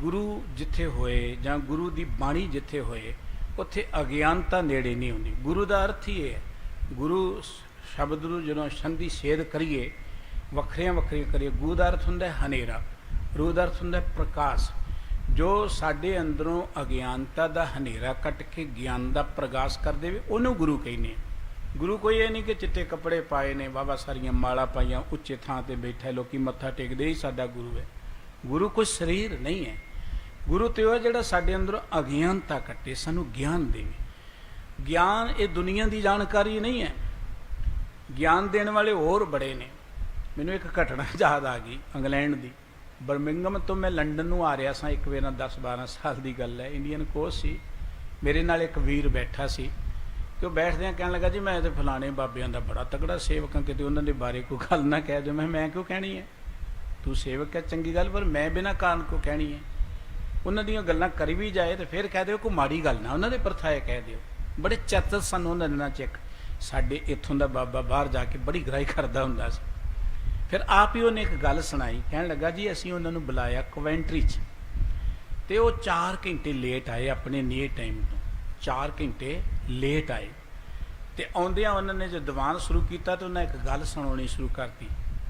ਗੁਰੂ ਜਿੱਥੇ ਹੋਏ ਜਾਂ ਗੁਰੂ ਦੀ ਬਾਣੀ ਜਿੱਥੇ ਹੋਏ, ਉੱਥੇ ਅਗਿਆਨਤਾ ਨੇੜੇ ਨਹੀਂ ਆਉਂਦੀ। ਗੁਰੂ ਦਾ ਅਰਥ ਹੀ ਇਹ ਹੈ, ਗੁਰੂ ਸ਼ਬਦ ਨੂੰ ਜਦੋਂ ਸੰਧੀ ਛੇਦ ਕਰੀਏ, ਵੱਖਰੀਆਂ ਵੱਖਰੀਆਂ ਕਰੀਏ। ਗੁਰੂ ਦਾ ਅਰਥ ਹੁੰਦਾ ਹੈ ਹਨੇਰਾ, ਰੂਹ ਦਾ ਅਰਥ ਹੁੰਦਾ ਹੈ ਪ੍ਰਕਾਸ਼। ਜੋ ਸਾਡੇ ਅੰਦਰੋਂ ਅਗਿਆਨਤਾ ਦਾ ਹਨੇਰਾ ਕੱਟ ਕੇ ਗਿਆਨ ਦਾ ਪ੍ਰਗਾਸ਼ ਕਰ ਦੇਵੇ, ਉਹਨੂੰ ਗੁਰੂ ਕਹਿੰਦੇ। ਗੁਰੂ ਕੋਈ ਇਹ ਨਹੀਂ ਕਿ ਚਿੱਟੇ ਕੱਪੜੇ ਪਾਏ ਨੇ, ਬਾਬਾ ਸਾਰੀਆਂ ਮਾਲਾ ਪਾਈਆਂ, ਉੱਚੇ ਥਾਂ ਤੇ ਬੈਠਾ, ਲੋਕੀ ਮੱਥਾ ਟੇਕਦੇ ਹੀ ਸਾਡਾ ਗੁਰੂ ਹੈ। ਗੁਰੂ ਕੋਈ ਸਰੀਰ ਨਹੀਂ ਹੈ। ਗੁਰੂ ਤੇ ਉਹ ਜਿਹੜਾ ਸਾਡੇ ਅੰਦਰੋਂ ਅਗਿਆਨਤਾ ਕੱਟੇ, ਸਾਨੂੰ ਗਿਆਨ ਦੇਵੇ। ਗਿਆਨ ਇਹ ਦੁਨੀਆ ਦੀ ਜਾਣਕਾਰੀ ਨਹੀਂ ਹੈ, ਗਿਆਨ ਦੇਣ ਵਾਲੇ ਹੋਰ ਬੜੇ ਨੇ। ਮੈਨੂੰ ਇੱਕ ਘਟਨਾ ਯਾਦ ਆ ਗਈ ਇੰਗਲੈਂਡ ਦੀ। ਬਰਮਿੰਗਮ ਤੋਂ ਮੈਂ ਲੰਡਨ ਨੂੰ ਆ ਰਿਹਾ ਸਾਂ ਇੱਕ ਵੇਰਾ, 10-12 ਸਾਲ ਦੀ ਗੱਲ ਹੈ। ਇੰਡੀਅਨ ਕੋਚ ਸੀ, ਮੇਰੇ ਨਾਲ ਇੱਕ ਵੀਰ ਬੈਠਾ ਸੀ ਤੇ ਉਹ ਬੈਠਦਿਆਂ ਕਹਿਣ ਲੱਗਾ, ਜੀ ਮੈਂ ਤੇ ਫਲਾਣੇ ਬਾਬਿਆਂ ਦਾ ਬੜਾ ਤਕੜਾ ਸੇਵਕ ਹਾਂ, ਕਿਤੇ ਉਹਨਾਂ ਦੇ ਬਾਰੇ ਕੋਈ ਗੱਲ ਨਾ ਕਹਿ ਦਿਓ। ਮੈਂ ਕਿਉਂ ਕਹਿਣੀ ਹੈ, ਤੂੰ ਸੇਵਕ ਹੈ ਚੰਗੀ ਗੱਲ, ਪਰ ਮੈਂ ਬਿਨਾਂ ਕਾਰਨ ਕਿਉਂ ਕਹਿਣੀ ਹੈ। ਉਹਨਾਂ ਦੀਆਂ ਗੱਲਾਂ ਕਰੀ ਵੀ ਜਾਏ ਤੇ ਫਿਰ ਕਹਿ ਦਿਓ ਕੋਈ ਮਾੜੀ ਗੱਲ ਨਾ, ਉਹਨਾਂ ਦੇ ਪਰਥਾਏ ਕਹਿ ਦਿਓ। ਬੜੇ ਚਤਰ ਸਨ ਉਹਨਾਂ ਦਿਨਾਂ 'ਚ। ਇੱਕ ਸਾਡੇ ਇੱਥੋਂ ਦਾ ਬਾਬਾ ਬਾਹਰ ਜਾ ਕੇ ਬੜੀ ਗ੍ਰਾਈ ਕਰਦਾ ਹੁੰਦਾ ਸੀ। ਫਿਰ ਆਪ ਹੀ ਉਹਨੇ ਇੱਕ ਗੱਲ ਸੁਣਾਈ, ਕਹਿਣ ਲੱਗਾ, ਜੀ ਅਸੀਂ ਉਹਨਾਂ ਨੂੰ ਬੁਲਾਇਆ ਕਵੈਂਟਰੀ 'ਚ ਤੇ ਉਹ 4 ਘੰਟੇ ਲੇਟ ਆਏ ਆਪਣੇ ਨੀਅਰ ਟਾਈਮ ਤੋਂ। 4 ਘੰਟੇ ਲੇਟ ਆਏ ਤੇ ਆਉਂਦਿਆਂ ਉਹਨਾਂ ਨੇ ਜੋ ਦੀਵਾਨ ਸ਼ੁਰੂ ਕੀਤਾ ਤੇ ਉਹਨਾਂ ਇੱਕ ਗੱਲ ਸੁਣਾਉਣੀ ਸ਼ੁਰੂ ਕਰਤੀ।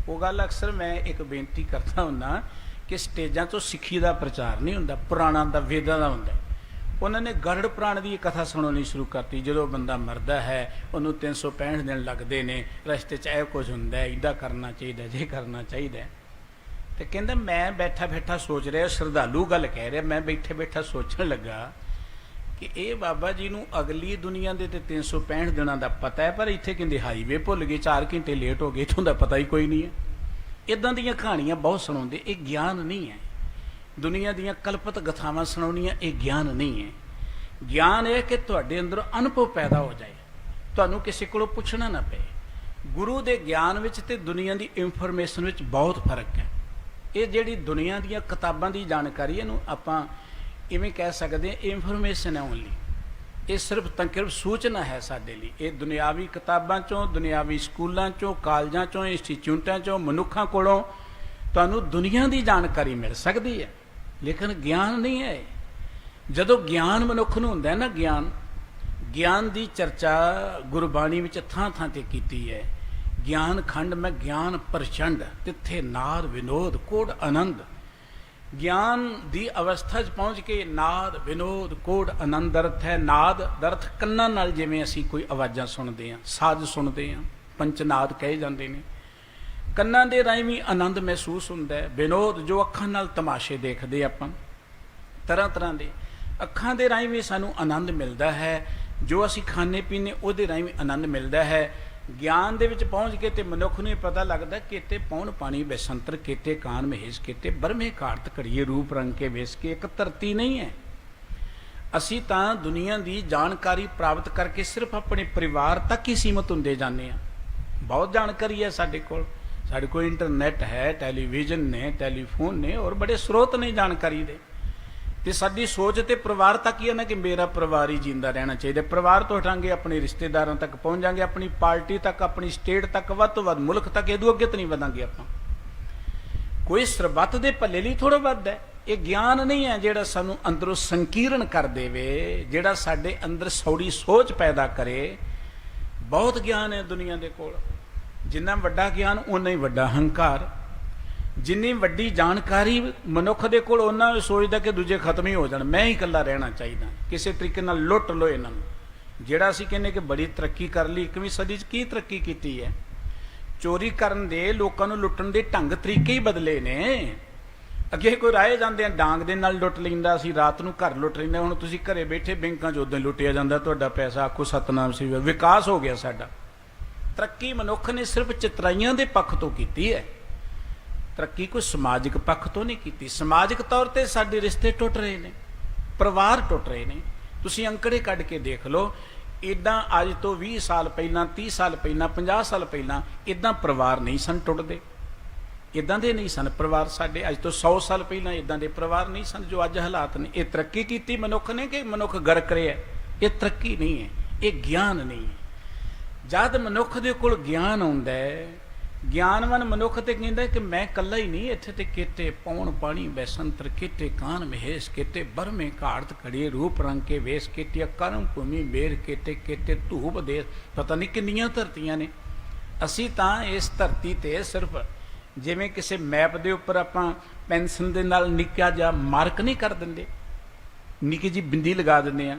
ਉਹ ਗੱਲ ਅਕਸਰ ਮੈਂ ਇੱਕ ਬੇਨਤੀ ਕਰਦਾ ਹੁੰਦਾ ਕਿ ਸਟੇਜਾਂ ਤੋਂ ਸਿੱਖੀ ਦਾ ਪ੍ਰਚਾਰ ਨਹੀਂ ਹੁੰਦਾ, ਪੁਰਾਣਾ ਦਾ, ਵੇਦਾਂ ਦਾ ਹੁੰਦਾ। ਉਹਨਾਂ ਨੇ ਗਰੜ ਪੁਰਾਣ ਦੀ ਕਥਾ ਸੁਣਾਉਣੀ ਸ਼ੁਰੂ ਕਰਤੀ। ਜਦੋਂ ਬੰਦਾ ਮਰਦਾ ਹੈ ਉਹਨੂੰ 365 ਦਿਨ ਲੱਗਦੇ ਨੇ, ਰਸਤੇ 'ਚ ਇਹ ਕੁਝ ਹੁੰਦਾ ਹੈ, ਇੱਦਾਂ ਕਰਨਾ ਚਾਹੀਦਾ, ਜੇ ਕਰਨਾ ਚਾਹੀਦਾ। ਤੇ ਕਹਿੰਦਾ ਮੈਂ ਬੈਠਾ ਬੈਠਾ ਸੋਚ ਰਿਹਾ, ਸ਼ਰਧਾਲੂ ਗੱਲ ਕਹਿ ਰਿਹਾ, ਮੈਂ ਬੈਠੇ ਬੈਠਾ ਸੋਚਣ ਲੱਗਾ ਕਿ ਇਹ ਬਾਬਾ ਜੀ ਨੂੰ ਅਗਲੀ ਦੁਨੀਆ ਦੇ ਤੇ 365 ਦਿਨਾਂ ਦਾ ਪਤਾ ਹੈ, ਪਰ ਇੱਥੇ ਕਹਿੰਦੇ ਹਾਈਵੇ ਭੁੱਲ ਗਏ, 4 ਘੰਟੇ ਲੇਟ ਹੋ ਗਏ, ਇੱਥੋਂ ਦਾ ਪਤਾ ਹੀ ਕੋਈ ਨਹੀਂ ਹੈ। ਇੱਦਾਂ ਦੀਆਂ ਕਹਾਣੀਆਂ ਬਹੁਤ ਸੁਣਾਉਂਦੇ, ਇਹ ਗਿਆਨ ਨਹੀਂ ਹੈ। ਦੁਨੀਆ ਦੀਆਂ ਕਲਪਤ ਗਥਾਵਾਂ ਸੁਣਾਉਣੀਆਂ ਇਹ ਗਿਆਨ ਨਹੀਂ ਹੈ। ਗਿਆਨ ਇਹ ਕਿ ਤੁਹਾਡੇ ਅੰਦਰ ਅਨੁਭਵ ਪੈਦਾ ਹੋ ਜਾਏ, ਤੁਹਾਨੂੰ ਕਿਸੇ ਕੋਲੋਂ ਪੁੱਛਣਾ ਨਾ ਪਏ। ਗੁਰੂ ਦੇ ਗਿਆਨ ਵਿੱਚ ਤੇ ਦੁਨੀਆ ਦੀ ਇਨਫੋਰਮੇਸ਼ਨ ਵਿੱਚ ਬਹੁਤ ਫਰਕ ਹੈ। ਇਹ ਜਿਹੜੀ ਦੁਨੀਆ ਦੀਆਂ ਕਿਤਾਬਾਂ ਦੀ ਜਾਣਕਾਰੀ, ਇਹਨੂੰ ਆਪਾਂ ਇਵੇਂ ਕਹਿ ਸਕਦੇ ਹਾਂ, ਇਨਫੋਰਮੇਸ਼ਨ ਹੈ ਓਨਲੀ। ਇਹ ਸਿਰਫ ਤੰਕਿਰਬ ਸੂਚਨਾ ਹੈ ਸਾਡੇ ਲਈ। ਇਹ ਦੁਨਿਆਵੀ ਕਿਤਾਬਾਂ ਚੋਂ, ਦੁਨਿਆਵੀ ਸਕੂਲਾਂ ਚੋਂ, ਕਾਲਜਾਂ ਚੋਂ, ਇੰਸਟੀਚਿਊਟਾਂ ਚੋਂ, ਮਨੁੱਖਾਂ ਕੋਲੋਂ ਤੁਹਾਨੂੰ ਦੁਨੀਆ ਦੀ ਜਾਣਕਾਰੀ ਮਿਲ ਸਕਦੀ ਹੈ, ਲੇਕਿਨ ਗਿਆਨ ਨਹੀਂ ਹੈ। ਜਦੋਂ ਗਿਆਨ ਮਨੁੱਖ ਨੂੰ ਹੁੰਦਾ ਹੈ ਨਾ, ਗਿਆਨ ਦੀ ਚਰਚਾ ਗੁਰਬਾਣੀ ਵਿੱਚ ਥਾਂ ਥਾਂ ਤੇ ਕੀਤੀ ਹੈ। ਗਿਆਨ ਖੰਡ ਮੈਂ ਗਿਆਨ ਪ੍ਰਚੰਡ, ਤਿੱਥੇ ਨਾਦ ਵਿਨੋਦ ਕੋਡ ਆਨੰਦ। ਗਿਆਨ ਦੀ ਅਵਸਥਾ 'ਚ ਪਹੁੰਚ ਕੇ ਨਾਦ ਵਿਨੋਦ ਕੋਡ ਆਨੰਦ ਅਰਥ ਹੈ। ਨਾਦ ਅਰਥ ਕੰਨਾਂ ਨਾਲ, ਜਿਵੇਂ ਅਸੀਂ ਕੋਈ ਆਵਾਜ਼ਾਂ ਸੁਣਦੇ ਹਾਂ, ਸਾਜ਼ ਸੁਣਦੇ ਹਾਂ, ਪੰਚਨਾਦ ਕਹੇ ਜਾਂਦੇ ਨੇ। ਕੰਨਾਂ ਦੇ ਰਾਹੀਂ ਵੀ ਆਨੰਦ ਮਹਿਸੂਸ ਹੁੰਦਾ ਹੈ। ਵਿਨੋਦ ਜੋ ਅੱਖਾਂ ਨਾਲ ਤਮਾਸ਼ੇ ਦੇਖਦੇ ਆਪਾਂ ਤਰ੍ਹਾਂ ਤਰ੍ਹਾਂ ਦੇ, ਅੱਖਾਂ ਦੇ ਰਾਹੀਂ ਵੀ ਸਾਨੂੰ ਆਨੰਦ ਮਿਲਦਾ ਹੈ। ਜੋ ਅਸੀਂ ਖਾਣੇ ਪੀਣੇ ਉਹਦੇ ਰਾਹੀਂ ਵੀ ਆਨੰਦ ਮਿਲਦਾ ਹੈ। ਗਿਆਨ ਦੇ ਵਿੱਚ ਪਹੁੰਚ ਕੇ ਤੇ ਮਨੁੱਖ ਨੂੰ ਇਹ ਪਤਾ ਲੱਗਦਾ ਕਿਤੇ ਪੌਣ ਪਾਣੀ ਬੈਸੰਤਰ, ਕਿਤੇ ਕਾਨ ਮਹੇਸ਼, ਕਿਤੇ ਬਰਮੇ ਘਾੜਤ ਘੜੀਏ ਰੂਪ ਰੰਗ ਕੇ ਵੇਸ ਕੇ, ਇੱਕ ਧਰਤੀ ਨਹੀਂ ਹੈ। ਅਸੀਂ ਤਾਂ ਦੁਨੀਆ ਦੀ ਜਾਣਕਾਰੀ ਪ੍ਰਾਪਤ ਕਰਕੇ ਸਿਰਫ ਆਪਣੇ ਪਰਿਵਾਰ ਤੱਕ ਹੀ ਸੀਮਤ ਹੁੰਦੇ ਜਾਂਦੇ ਹਾਂ। ਬਹੁਤ ਜਾਣਕਾਰੀ ਹੈ ਸਾਡੇ ਕੋਲ ਇੰਟਰਨੈਟ ਹੈ, ਟੈਲੀਵਿਜ਼ਨ ਨੇ, ਟੈਲੀਫੋਨ ਨੇ, ਔਰ ਬੜੇ ਸਰੋਤ ਨੇ ਜਾਣਕਾਰੀ ਦੇ। ਤੇ ਸਾਡੀ ਸੋਚ ਤੇ ਪਰਿਵਾਰ ਤੱਕ ਹੀ ਹੈ ਨਾ ਕਿ ਮੇਰਾ ਪਰਿਵਾਰ ਹੀ ਜਿੰਦਾ ਰਹਿਣਾ ਚਾਹੀਦਾ। ਪਰਿਵਾਰ ਤੋਂ ਹਟਾਂਗੇ ਆਪਣੇ ਰਿਸ਼ਤੇਦਾਰਾਂ ਤੱਕ ਪਹੁੰਚ ਜਾਾਂਗੇ, ਆਪਣੀ ਪਾਰਟੀ ਤੱਕ, ਆਪਣੀ ਸਟੇਟ ਤੱਕ, ਵੱਧ ਤੋਂ ਵੱਧ ਮੁਲਕ ਤੱਕ, ਇਹਦੂ ਅੱਗੇ ਤਾਂ ਨਹੀਂ ਵਧਾਂਗੇ ਆਪਾਂ। ਕੋਈ ਸਰਬੱਤ ਦੇ ਭਲੇ ਲਈ ਥੋੜਾ ਵੱਧ ਹੈ। ਇਹ ਗਿਆਨ ਨਹੀਂ ਹੈ ਜਿਹੜਾ ਸਾਨੂੰ ਅੰਦਰੋਂ ਸੰਕੀਰਣ ਕਰ ਦੇਵੇ, ਜਿਹੜਾ ਸਾਡੇ ਅੰਦਰ ਸੌੜੀ ਸੋਚ ਪੈਦਾ ਕਰੇ। ਬਹੁਤ ਗਿਆਨ ਹੈ ਦੁਨੀਆ ਦੇ ਕੋਲ। ਜਿੰਨਾ ਵੱਡਾ ਗਿਆਨ ਉਨਾ ਹੀ ਵੱਡਾ ਹੰਕਾਰ। ਜਿੰਨੀ ਵੱਡੀ ਜਾਣਕਾਰੀ ਮਨੁੱਖ ਦੇ ਕੋਲ, ਉਹਨਾਂ ਵੀ ਸੋਚਦਾ ਕਿ ਦੂਜੇ ਖਤਮ ਹੀ ਹੋ ਜਾਣ, ਮੈਂ ਹੀ ਇਕੱਲਾ ਰਹਿਣਾ ਚਾਹੀਦਾ, ਕਿਸੇ ਤਰੀਕੇ ਨਾਲ ਲੁੱਟ ਲਓ ਇਹਨਾਂ ਨੂੰ। ਜਿਹੜਾ ਅਸੀਂ ਕਹਿੰਦੇ ਕਿ ਬੜੀ ਤਰੱਕੀ ਕਰ ਲਈ 21ਵੀਂ ਸਦੀ 'ਚ, ਕੀ ਤਰੱਕੀ ਕੀਤੀ ਹੈ? ਚੋਰੀ ਕਰਨ ਦੇ, ਲੋਕਾਂ ਨੂੰ ਲੁੱਟਣ ਦੇ ਢੰਗ ਤਰੀਕੇ ਹੀ ਬਦਲੇ ਨੇ। ਅੱਗੇ ਕੋਈ ਰਾਏ ਜਾਂਦੇ ਆ ਡਾਂਗ ਦੇ ਨਾਲ ਲੁੱਟ ਲੈਂਦਾ ਸੀ, ਰਾਤ ਨੂੰ ਘਰ ਲੁੱਟ ਲੈਂਦਾ। ਹੁਣ ਤੁਸੀਂ ਘਰੇ ਬੈਠੇ ਬੈਂਕਾਂ 'ਚ ਉਦੋਂ ਲੁੱਟਿਆ ਜਾਂਦਾ ਤੁਹਾਡਾ ਪੈਸਾ। ਆਖੋ ਸਤਨਾਮ ਸੀ, ਵਿਕਾਸ ਹੋ ਗਿਆ ਸਾਡਾ। ਤਰੱਕੀ ਮਨੁੱਖ ਨੇ ਸਿਰਫ ਚਤਰਾਈਆਂ ਦੇ ਪੱਖ ਤੋਂ ਕੀਤੀ ਹੈ। ਤਰੱਕੀ ਕੋਈ ਸਮਾਜਿਕ ਪੱਖ ਤੋਂ ਨਹੀਂ ਕੀਤੀ। ਸਮਾਜਿਕ ਤੌਰ ਤੇ ਸਾਡੇ ਰਿਸ਼ਤੇ ਟੁੱਟ ਰਹੇ ਨੇ, ਪਰਿਵਾਰ ਟੁੱਟ ਰਹੇ ਨੇ। ਤੁਸੀਂ ਅੰਕੜੇ ਕੱਢ ਕੇ ਦੇਖ ਲਓ। ਇੱਦਾਂ ਅੱਜ ਤੋਂ 20 ਸਾਲ ਪਹਿਲਾਂ, 30 ਸਾਲ ਪਹਿਲਾਂ, 50 ਸਾਲ ਪਹਿਲਾਂ ਇੱਦਾਂ ਪਰਿਵਾਰ ਨਹੀਂ ਸਨ ਟੁੱਟਦੇ। ਇੱਦਾਂ ਦੇ ਨਹੀਂ ਸਨ ਪਰਿਵਾਰ ਸਾਡੇ। ਅੱਜ ਤੋਂ 100 ਸਾਲ ਪਹਿਲਾਂ ਇੱਦਾਂ ਦੇ ਪਰਿਵਾਰ ਨਹੀਂ ਸਨ ਜੋ ਅੱਜ ਹਾਲਾਤ ਨੇ। ਇਹ ਤਰੱਕੀ ਕੀਤੀ ਮਨੁੱਖ ਨੇ ਕਿ ਮਨੁੱਖ ਗਰਕ ਰਿਹਾ? ਇਹ ਤਰੱਕੀ ਨਹੀਂ ਹੈ, ਇਹ ਗਿਆਨ ਨਹੀਂ ਹੈ। ਜਦ ਮਨੁੱਖ ਦੇ ਕੋਲ ਗਿਆਨ ਆਉਂਦਾ ਹੈ, ਗਿਆਨਵਾਨ ਮਨੁੱਖ ਤੇ ਕਹਿੰਦਾ ਕਿ ਮੈਂ ਇਕੱਲਾ ਹੀ ਨਹੀਂ, ਇੱਥੇ ਤੇ ਕਿਤੇ ਪੌਣ ਪਾਣੀ ਬੈਸੰਤਰ, ਕਿਤੇ ਕਾਨ ਮਹੇਸ਼, ਕਿਤੇ ਬਰਮੇ ਘਾੜਤ ਘੜੀਏ ਰੂਪ ਰੰਗ ਕੇ ਵੇਸ, ਕਿਤੇ ਕਰਮ ਭੂਮੀ ਬੇਰ, ਕਿਤੇ ਧੂਪ ਦੇ, ਪਤਾ ਨਹੀਂ ਕਿੰਨੀਆਂ ਧਰਤੀਆਂ ਨੇ। ਅਸੀਂ ਤਾਂ ਇਸ ਧਰਤੀ ਤੇ ਸਿਰਫ ਜਿਵੇਂ ਕਿਸੇ ਮੈਪ ਦੇ ਉੱਪਰ ਆਪਾਂ ਪੈਨਸਲ ਦੇ ਨਾਲ ਨਿੱਕਾ ਜਿਹਾ ਮਾਰਕ ਨਹੀਂ ਕਰ ਦਿੰਦੇ, ਨਿੱਕੀ ਜਿਹੀ ਬਿੰਦੀ ਲਗਾ ਦਿੰਦੇ ਆ।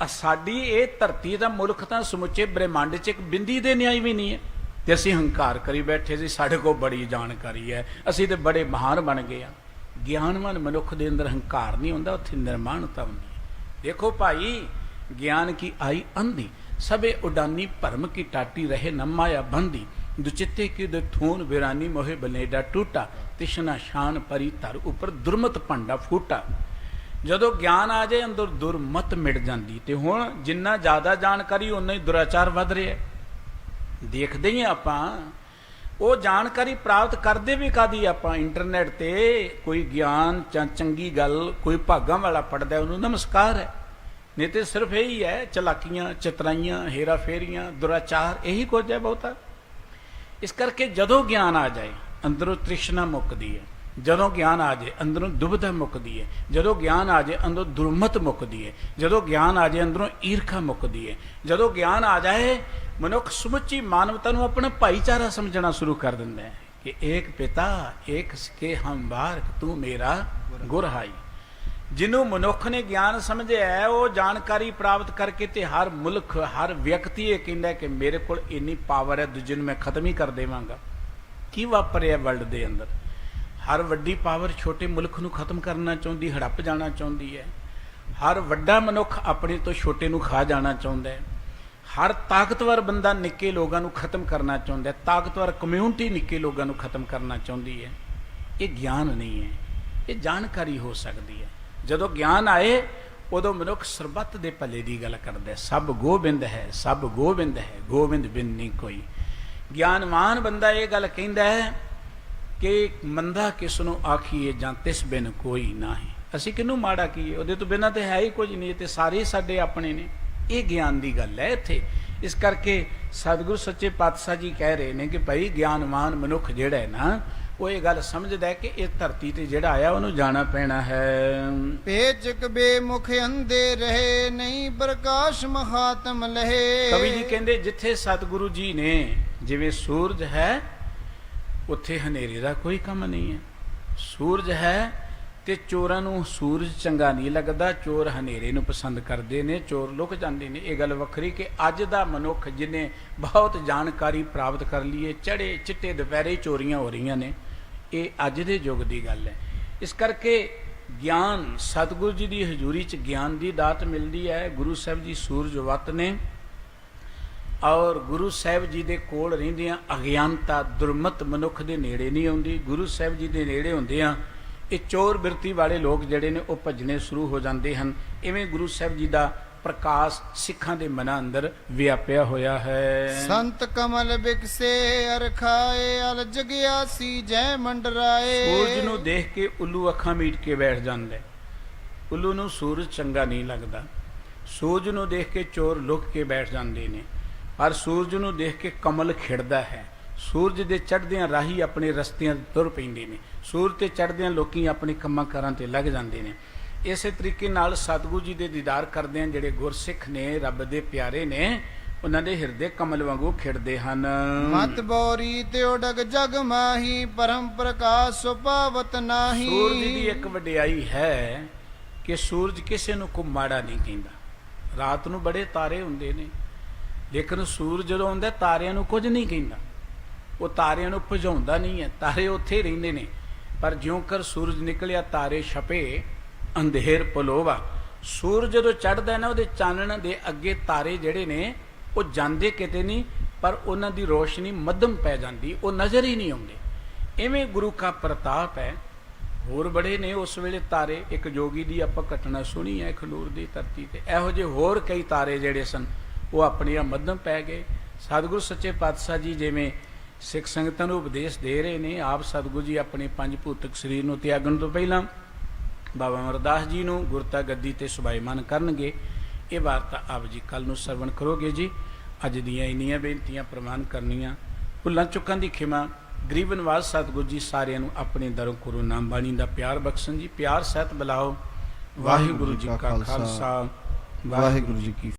ਸਾਡੀ ਇਹ ਧਰਤੀ ਦਾ ਮੁਲਕ ਤਾਂ ਸਮੁੱਚੇ ਬ੍ਰਹਿਮੰਡ 'ਚ ਇੱਕ ਬਿੰਦੀ ਦੇ ਨਿਆਈ ਵੀ ਨਹੀਂ ਹੈ। ਤੇ ਅਸੀਂ ਹੰਕਾਰ ਕਰੀ ਬੈਠੇ ਸੀ ਸਾਡੇ ਕੋਲ ਬੜੀ ਜਾਣਕਾਰੀ ਹੈ, ਅਸੀਂ ਤੇ ਬੜੇ ਮਹਾਨ ਬਣ ਗਏ ਆ। ਗਿਆਨਵਾਨ ਮਨੁੱਖ ਦੇ ਅੰਦਰ ਹੰਕਾਰ ਨਹੀਂ ਹੁੰਦਾ, ਉੱਥੇ ਨਿਰਮਾਣਤਾ ਹੁੰਦੀ ਹੈ। ਦੇਖੋ ਭਾਈ, ਗਿਆਨ ਕੀ ਆਈ ਅੰਧੀ, ਸਭੇ ਉਡਾਨੀ ਭਰਮ ਕੀ ਟਾਟੀ ਰਹੇ ਨ ਮਾਇਆ ਬੰਦੀ, ਦੁਚਿੱਤੇ ਕੀ ਦਥੂਨ ਵਿਰਾਨੀ ਮੋਹਿ ਬਨੇਡਾ ਟੂਟਾ, ਤਿਸ਼ਨਾ ਸ਼ਾਨ ਪਰੀ ਧਰ ਉੱਪਰ ਦੁਰਮਤ ਭਾਂਡਾ ਫੂਟਾ। ਜਦੋਂ ਗਿਆਨ ਆ ਜਾਏ ਅੰਦਰ ਦੁਰਮਤ ਮਿਟ ਜਾਂਦੀ। ਤੇ ਹੁਣ ਜਿੰਨਾ ਜ਼ਿਆਦਾ ਜਾਣਕਾਰੀ ਉਨਾ ਹੀ ਦੁਰਾਚਾਰ ਵੱਧ ਰਿਹਾ। ਦੇਖਦੇ ਹੀ ਆਪਾਂ ਉਹ ਜਾਣਕਾਰੀ ਪ੍ਰਾਪਤ ਕਰਦੇ ਵੀ ਕਾਦੀ ਆਪਾਂ ਇੰਟਰਨੈਟ ਤੇ। ਕੋਈ ਗਿਆਨ ਚੰਗੀ ਗੱਲ ਕੋਈ ਭਾਗਾਂ ਵਾਲਾ ਪੜਦਾ ਉਹਨੂੰ ਨਮਸਕਾਰ ਹੈ, ਨਹੀਂ ਤੇ ਸਿਰਫ ਇਹੀ ਹੈ ਚਲਾਕੀਆਂ, ਚਤਰਾਈਆਂ, ਹੇਰਾ ਫੇਰੀਆਂ, ਦੁਰਾਚਾਰ, ਇਹੀ ਕੁਝ ਹੈ ਬਹੁਤਾ। ਇਸ ਕਰਕੇ ਜਦੋਂ ਗਿਆਨ ਆ ਜਾਏ ਅੰਦਰੋਂ ਤ੍ਰਿਸ਼ਨਾ ਮੁੱਕਦੀ ਹੈ, ਜਦੋਂ ਗਿਆਨ ਆ ਜਾਏ ਅੰਦਰੋਂ ਦੁਬਿਧਾ ਮੁੱਕਦੀ ਹੈ, ਜਦੋਂ ਗਿਆਨ ਆ ਜਾਏ ਅੰਦਰੋਂ ਦੁਰਮਤ ਮੁੱਕਦੀ ਹੈ, ਜਦੋਂ ਗਿਆਨ ਆ ਜਾਏ ਅੰਦਰੋਂ ਈਰਖਾ ਮੁੱਕਦੀ ਹੈ, ਜਦੋਂ ਗਿਆਨ ਆ ਜਾਏ ਮਨੁੱਖ ਸਮੁੱਚੀ ਮਾਨਵਤਾ ਨੂੰ ਆਪਣਾ ਭਾਈਚਾਰਾ ਸਮਝਣਾ ਸ਼ੁਰੂ ਕਰ ਦਿੰਦਾ ਹੈ ਕਿ ਏਕ ਪਿਤਾ ਏਕ ਸਿਕੇ ਹਮ ਬਾਰ ਤੂੰ ਮੇਰਾ ਗੁਰਹਾਈ। ਜਿਹਨੂੰ ਮਨੁੱਖ ਨੇ ਗਿਆਨ ਸਮਝਿਆ ਉਹ ਜਾਣਕਾਰੀ ਪ੍ਰਾਪਤ ਕਰਕੇ ਤੇ ਹਰ ਮੁਲਕ, ਹਰ ਵਿਅਕਤੀ ਇਹ ਕਹਿੰਦਾ ਕਿ ਮੇਰੇ ਕੋਲ ਇੰਨੀ ਪਾਵਰ ਹੈ, ਦੂਜੇ ਨੂੰ ਮੈਂ ਖਤਮ ਹੀ ਕਰ ਦੇਵਾਂਗਾ। ਕੀ ਵਾਪਰਿਆ ਵਰਲਡ ਦੇ ਅੰਦਰ? ਹਰ ਵੱਡੀ ਪਾਵਰ ਛੋਟੇ ਮੁਲਕ ਨੂੰ ਖਤਮ ਕਰਨਾ ਚਾਹੁੰਦੀ, ਹੜੱਪ ਜਾਣਾ ਚਾਹੁੰਦੀ ਹੈ। ਹਰ ਵੱਡਾ ਮਨੁੱਖ ਆਪਣੇ ਤੋਂ ਛੋਟੇ ਨੂੰ ਖਾ ਜਾਣਾ ਚਾਹੁੰਦਾ ਹੈ। ਹਰ ਤਾਕਤਵਰ ਬੰਦਾ ਨਿੱਕੇ ਲੋਕਾਂ ਨੂੰ ਖਤਮ ਕਰਨਾ ਚਾਹੁੰਦਾ ਹੈ। ਤਾਕਤਵਰ ਕਮਿਊਨਿਟੀ ਨਿੱਕੇ ਲੋਕਾਂ ਨੂੰ ਖਤਮ ਕਰਨਾ ਚਾਹੁੰਦੀ ਹੈ। ਇਹ ਗਿਆਨ ਨਹੀਂ ਹੈ, ਇਹ ਜਾਣਕਾਰੀ ਹੋ ਸਕਦੀ ਹੈ। ਜਦੋਂ ਗਿਆਨ ਆਏ ਉਦੋਂ ਮਨੁੱਖ ਸਰਬੱਤ ਦੇ ਭਲੇ ਦੀ ਗੱਲ ਕਰਦਾ। ਸਭ ਗੋਬਿੰਦ ਹੈ, ਸਭ ਗੋਬਿੰਦ ਹੈ, ਗੋਬਿੰਦ ਬਿਨ ਨਹੀਂ ਕੋਈ। ਗਿਆਨਵਾਨ ਬੰਦਾ ਇਹ ਗੱਲ ਕਹਿੰਦਾ ਹੈ ਕਿ ਮੰਦਾ ਕਿਸ ਨੂੰ ਆਖੀਏ ਜਾਂ ਤਿਸ ਬਿਨ ਕੋਈ ਨਾਹੀਂ। ਅਸੀਂ ਕਿਹਨੂੰ ਮਾੜਾ ਕੀਏ, ਉਹਦੇ ਤੋਂ ਬਿਨਾਂ ਤੇ ਹੈ ਹੀ ਕੁਝ ਨਹੀਂ, ਤੇ ਸਾਰੇ ਸਾਡੇ ਆਪਣੇ ਨੇ। ਇਹ ਗਿਆਨ ਦੀ ਗੱਲ ਹੈ ਇੱਥੇ। ਇਸ ਕਰਕੇ ਸਤਿਗੁਰੂ ਸੱਚੇ ਪਾਤਸ਼ਾਹ ਜੀ ਕਹਿ ਰਹੇ ਨੇ ਕਿ ਭਾਈ ਗਿਆਨਵਾਨ ਮਨੁੱਖ ਜਿਹੜਾ ਹੈ ਨਾ, ਉਹ ਇਹ ਗੱਲ ਸਮਝਦਾ ਹੈ ਕਿ ਇਹ ਧਰਤੀ ਤੇ ਜਿਹੜਾ ਆਇਆ ਉਹਨੂੰ ਜਾਣਾ ਪੈਣਾ ਹੈ। ਪੇਚਕ ਬੇਮੁਖ ਅੰਧੇ ਰਹੇ, ਨਹੀਂ ਪ੍ਰਕਾਸ਼ ਮਹਾਤਮ ਲਹੇ। ਕਵੀ ਜੀ ਕਹਿੰਦੇ ਜਿੱਥੇ ਸਤਿਗੁਰੂ ਜੀ ਨੇ, ਜਿਵੇਂ ਸੂਰਜ ਹੈ ਉੱਥੇ ਹਨੇਰੇ ਦਾ ਕੋਈ ਕੰਮ ਨਹੀਂ ਹੈ। ਸੂਰਜ ਹੈ ਤੇ ਚੋਰਾਂ ਨੂੰ ਸੂਰਜ ਚੰਗਾ ਨਹੀਂ ਲੱਗਦਾ, ਚੋਰ ਹਨੇਰੇ ਨੂੰ ਪਸੰਦ ਕਰਦੇ ਨੇ, ਚੋਰ ਲੁਕ ਜਾਂਦੇ ਨੇ। ਇਹ ਗੱਲ ਵੱਖਰੀ ਕਿ ਅੱਜ ਦਾ ਮਨੁੱਖ ਜਿਹਨੇ ਬਹੁਤ ਜਾਣਕਾਰੀ ਪ੍ਰਾਪਤ ਕਰ ਲਈ ਹੈ, ਚੜੇ ਚਿੱਟੇ ਦੁਪਹਿਰੇ ਚੋਰੀਆਂ ਹੋ ਰਹੀਆਂ ਨੇ, ਇਹ ਅੱਜ ਦੇ ਯੁੱਗ ਦੀ ਗੱਲ ਹੈ। ਇਸ ਕਰਕੇ ਗਿਆਨ, ਸਤਿਗੁਰੂ ਜੀ ਦੀ ਹਜ਼ੂਰੀ 'ਚ ਗਿਆਨ ਦੀ ਦਾਤ ਮਿਲਦੀ ਹੈ। ਗੁਰੂ ਸਾਹਿਬ ਜੀ ਸੂਰਜ ਵੱਤ ਨੇ, ਔਰ ਗੁਰੂ ਸਾਹਿਬ ਜੀ ਦੇ ਕੋਲ ਰਹਿੰਦਿਆਂ ਅਗਿਆਨਤਾ ਦੁਰਮਤ ਮਨੁੱਖ ਦੇ ਨੇੜੇ ਨਹੀਂ ਆਉਂਦੀ। ਗੁਰੂ ਸਾਹਿਬ ਜੀ ਦੇ ਨੇੜੇ ਹੁੰਦਿਆਂ ਇਹ ਚੋਰ ਬਿਰਤੀ ਵਾਲੇ ਲੋਕ ਜਿਹੜੇ ਨੇ ਉਹ ਭੱਜਣੇ ਸ਼ੁਰੂ ਹੋ ਜਾਂਦੇ ਹਨ। ਇਵੇਂ ਗੁਰੂ ਸਾਹਿਬ ਜੀ ਦਾ ਪ੍ਰਕਾਸ਼ ਸਿੱਖਾਂ ਦੇ ਮਨਾਂ ਅੰਦਰ ਵਿਆਪਿਆ ਹੋਇਆ ਹੈ। ਸੰਤ ਕਮਲ ਬਿਕਸੇ ਅਰਖਾਏ ਅਲ ਜਗਿਆਸੀ ਜੈ ਮੰਡਰਾਏ। ਸੂਰਜ ਨੂੰ ਦੇਖ ਕੇ ਉੱਲੂ ਅੱਖਾਂ ਮੀਟ ਕੇ ਬੈਠ ਜਾਂਦਾ ਹੈ। ਉੱਲੂ ਨੂੰ ਸੂਰਜ ਚੰਗਾ ਨਹੀਂ ਲੱਗਦਾ। ਸੂਰਜ ਨੂੰ ਦੇਖ ਕੇ ਚੋਰ ਲੁਕ ਕੇ ਬੈਠ ਜਾਂਦੇ ਨੇ, ਪਰ ਸੂਰਜ ਨੂੰ ਦੇਖ ਕੇ ਕਮਲ ਖਿੜਦਾ ਹੈ। ਸੂਰਜ ਦੇ ਚੜ੍ਹਦਿਆਂ ਰਾਹੀ ਆਪਣੇ ਰਸਤਿਆਂ ਤੇ ਤੁਰ ਪੈਂਦੇ ਨੇ। ਸੂਰਜ ਤੇ ਚੜ੍ਹਦਿਆਂ ਲੋਕੀ ਆਪਣੇ ਕੰਮਾਂ ਕਾਰਾਂ ਤੇ ਲੱਗ ਜਾਂਦੇ ਨੇ। ਇਸੇ ਤਰੀਕੇ ਨਾਲ ਸਤਿਗੁਰੂ ਜੀ ਦੇ ਦੀਦਾਰ ਕਰਦੇ ਹਨ ਜਿਹੜੇ ਗੁਰਸਿੱਖ ਨੇ, ਰੱਬ ਦੇ ਪਿਆਰੇ ਨੇ, ਉਹਨਾਂ ਦੇ ਹਿਰਦੇ ਕਮਲ ਵਾਂਗੂ ਖਿੜਦੇ ਹਨ। ਮਤ ਬੋਰੀ ਤੇ ਉਡਗ ਜਗ ਮਾਹੀ ਪਰਮ ਪ੍ਰਕਾਸ਼ ਸੁਪਾਵਤ ਨਾਹੀ। ਸੂਰਜ ਦੀ ਇੱਕ ਵਡਿਆਈ ਹੈ ਕਿ ਸੂਰਜ ਕਿਸੇ ਨੂੰ ਕੋਈ ਮਾੜਾ ਨਹੀਂ ਕਹਿੰਦਾ। ਰਾਤ ਨੂੰ ਬੜੇ ਤਾਰੇ ਹੁੰਦੇ ਨੇ, ਲੇਕਿਨ ਸੂਰਜ ਜਦੋਂ ਆਉਂਦਾ ਤਾਰਿਆਂ ਨੂੰ ਕੁਝ ਨਹੀਂ ਕਹਿੰਦਾ। ਉਹ ਤਾਰਿਆਂ ਨੂੰ ਭਜਾਉਂਦਾ ਨਹੀਂ ਹੈ, ਤਾਰੇ ਉੱਥੇ ਰਹਿੰਦੇ ਨੇ। ਪਰ ਜਿਉਂ ਕਰ ਸੂਰਜ ਨਿਕਲਿਆ ਤਾਰੇ ਛਪੇ ਅੰਧੇਰ ਪਲੋਵਾ। ਸੂਰਜ ਜਦੋਂ ਚੜ੍ਹਦਾ ਨਾ ਉਹਦੇ ਚਾਨਣ ਦੇ ਅੱਗੇ ਤਾਰੇ ਜਿਹੜੇ ਨੇ ਉਹ ਜਾਂਦੇ ਕਿਤੇ ਨਹੀਂ, ਪਰ ਉਹਨਾਂ ਦੀ ਰੋਸ਼ਨੀ ਮੱਧਮ ਪੈ ਜਾਂਦੀ, ਉਹ ਨਜ਼ਰ ਹੀ ਨਹੀਂ ਆਉਂਦੇ। ਇਵੇਂ ਗੁਰੂ ਕਾ ਪ੍ਰਤਾਪ ਹੈ। ਹੋਰ ਬੜੇ ਨੇ ਉਸ ਵੇਲੇ ਤਾਰੇ। ਇੱਕ ਜੋਗੀ ਦੀ ਆਪਾਂ ਘਟਨਾ ਸੁਣੀ ਹੈ ਖਡੂਰ ਦੀ ਧਰਤੀ ਤੇ। ਇਹੋ ਜਿਹੇ ਹੋਰ ਕਈ ਤਾਰੇ ਜਿਹੜੇ ਸਨ ਉਹ ਆਪਣੀਆਂ ਮੱਧਮ ਪੈ ਗਏ। ਸਤਿਗੁਰੂ ਸੱਚੇ ਪਾਤਸ਼ਾਹ ਜੀ ਜਿਵੇਂ ਸਿੱਖ ਸੰਗਤਾਂ ਨੂੰ ਉਪਦੇਸ਼ ਦੇ ਰਹੇ ਨੇ, ਆਪ ਸਤਿਗੁਰੂ ਜੀ ਆਪਣੇ ਪੰਜ ਭੂਤਕ ਸਰੀਰ ਨੂੰ ਤਿਆਗਣ ਤੋਂ ਪਹਿਲਾਂ ਬਾਬਾ ਅਮਰਦਾਸ ਜੀ ਨੂੰ ਗੁਰਤਾ ਗੱਦੀ ਤੇ ਸੁਭਾਈਮਾਨ ਕਰਨਗੇ। ਇਹ ਵਾਰਤਾ ਆਪ ਜੀ ਕੱਲ ਨੂੰ ਸਰਵਣ ਕਰੋਗੇ ਜੀ। ਅੱਜ ਦੀਆਂ ਇੰਨੀਆਂ ਬੇਨਤੀਆਂ ਪ੍ਰਵਾਨ ਕਰਨੀਆਂ, ਭੁੱਲਾਂ ਚੁੱਕਾਂ ਦੀ ਖਿਮਾ। ਗਰੀਬ ਨਿਵਾਜ ਸਤਿਗੁਰੂ ਜੀ ਸਾਰਿਆਂ ਨੂੰ ਆਪਣੇ ਦਰੋਂ ਗੁਰੂ ਨਾਮ ਬਾਣੀ ਦਾ ਪਿਆਰ ਬਖਸ਼ਣ ਜੀ। ਪਿਆਰ ਸਹਿਤ ਬੁਲਾਓ। ਵਾਹਿਗੁਰੂ ਜੀ ਕਾ ਖਾਲਸਾ, ਵਾਹਿਗੁਰੂ ਜੀ ਕੀ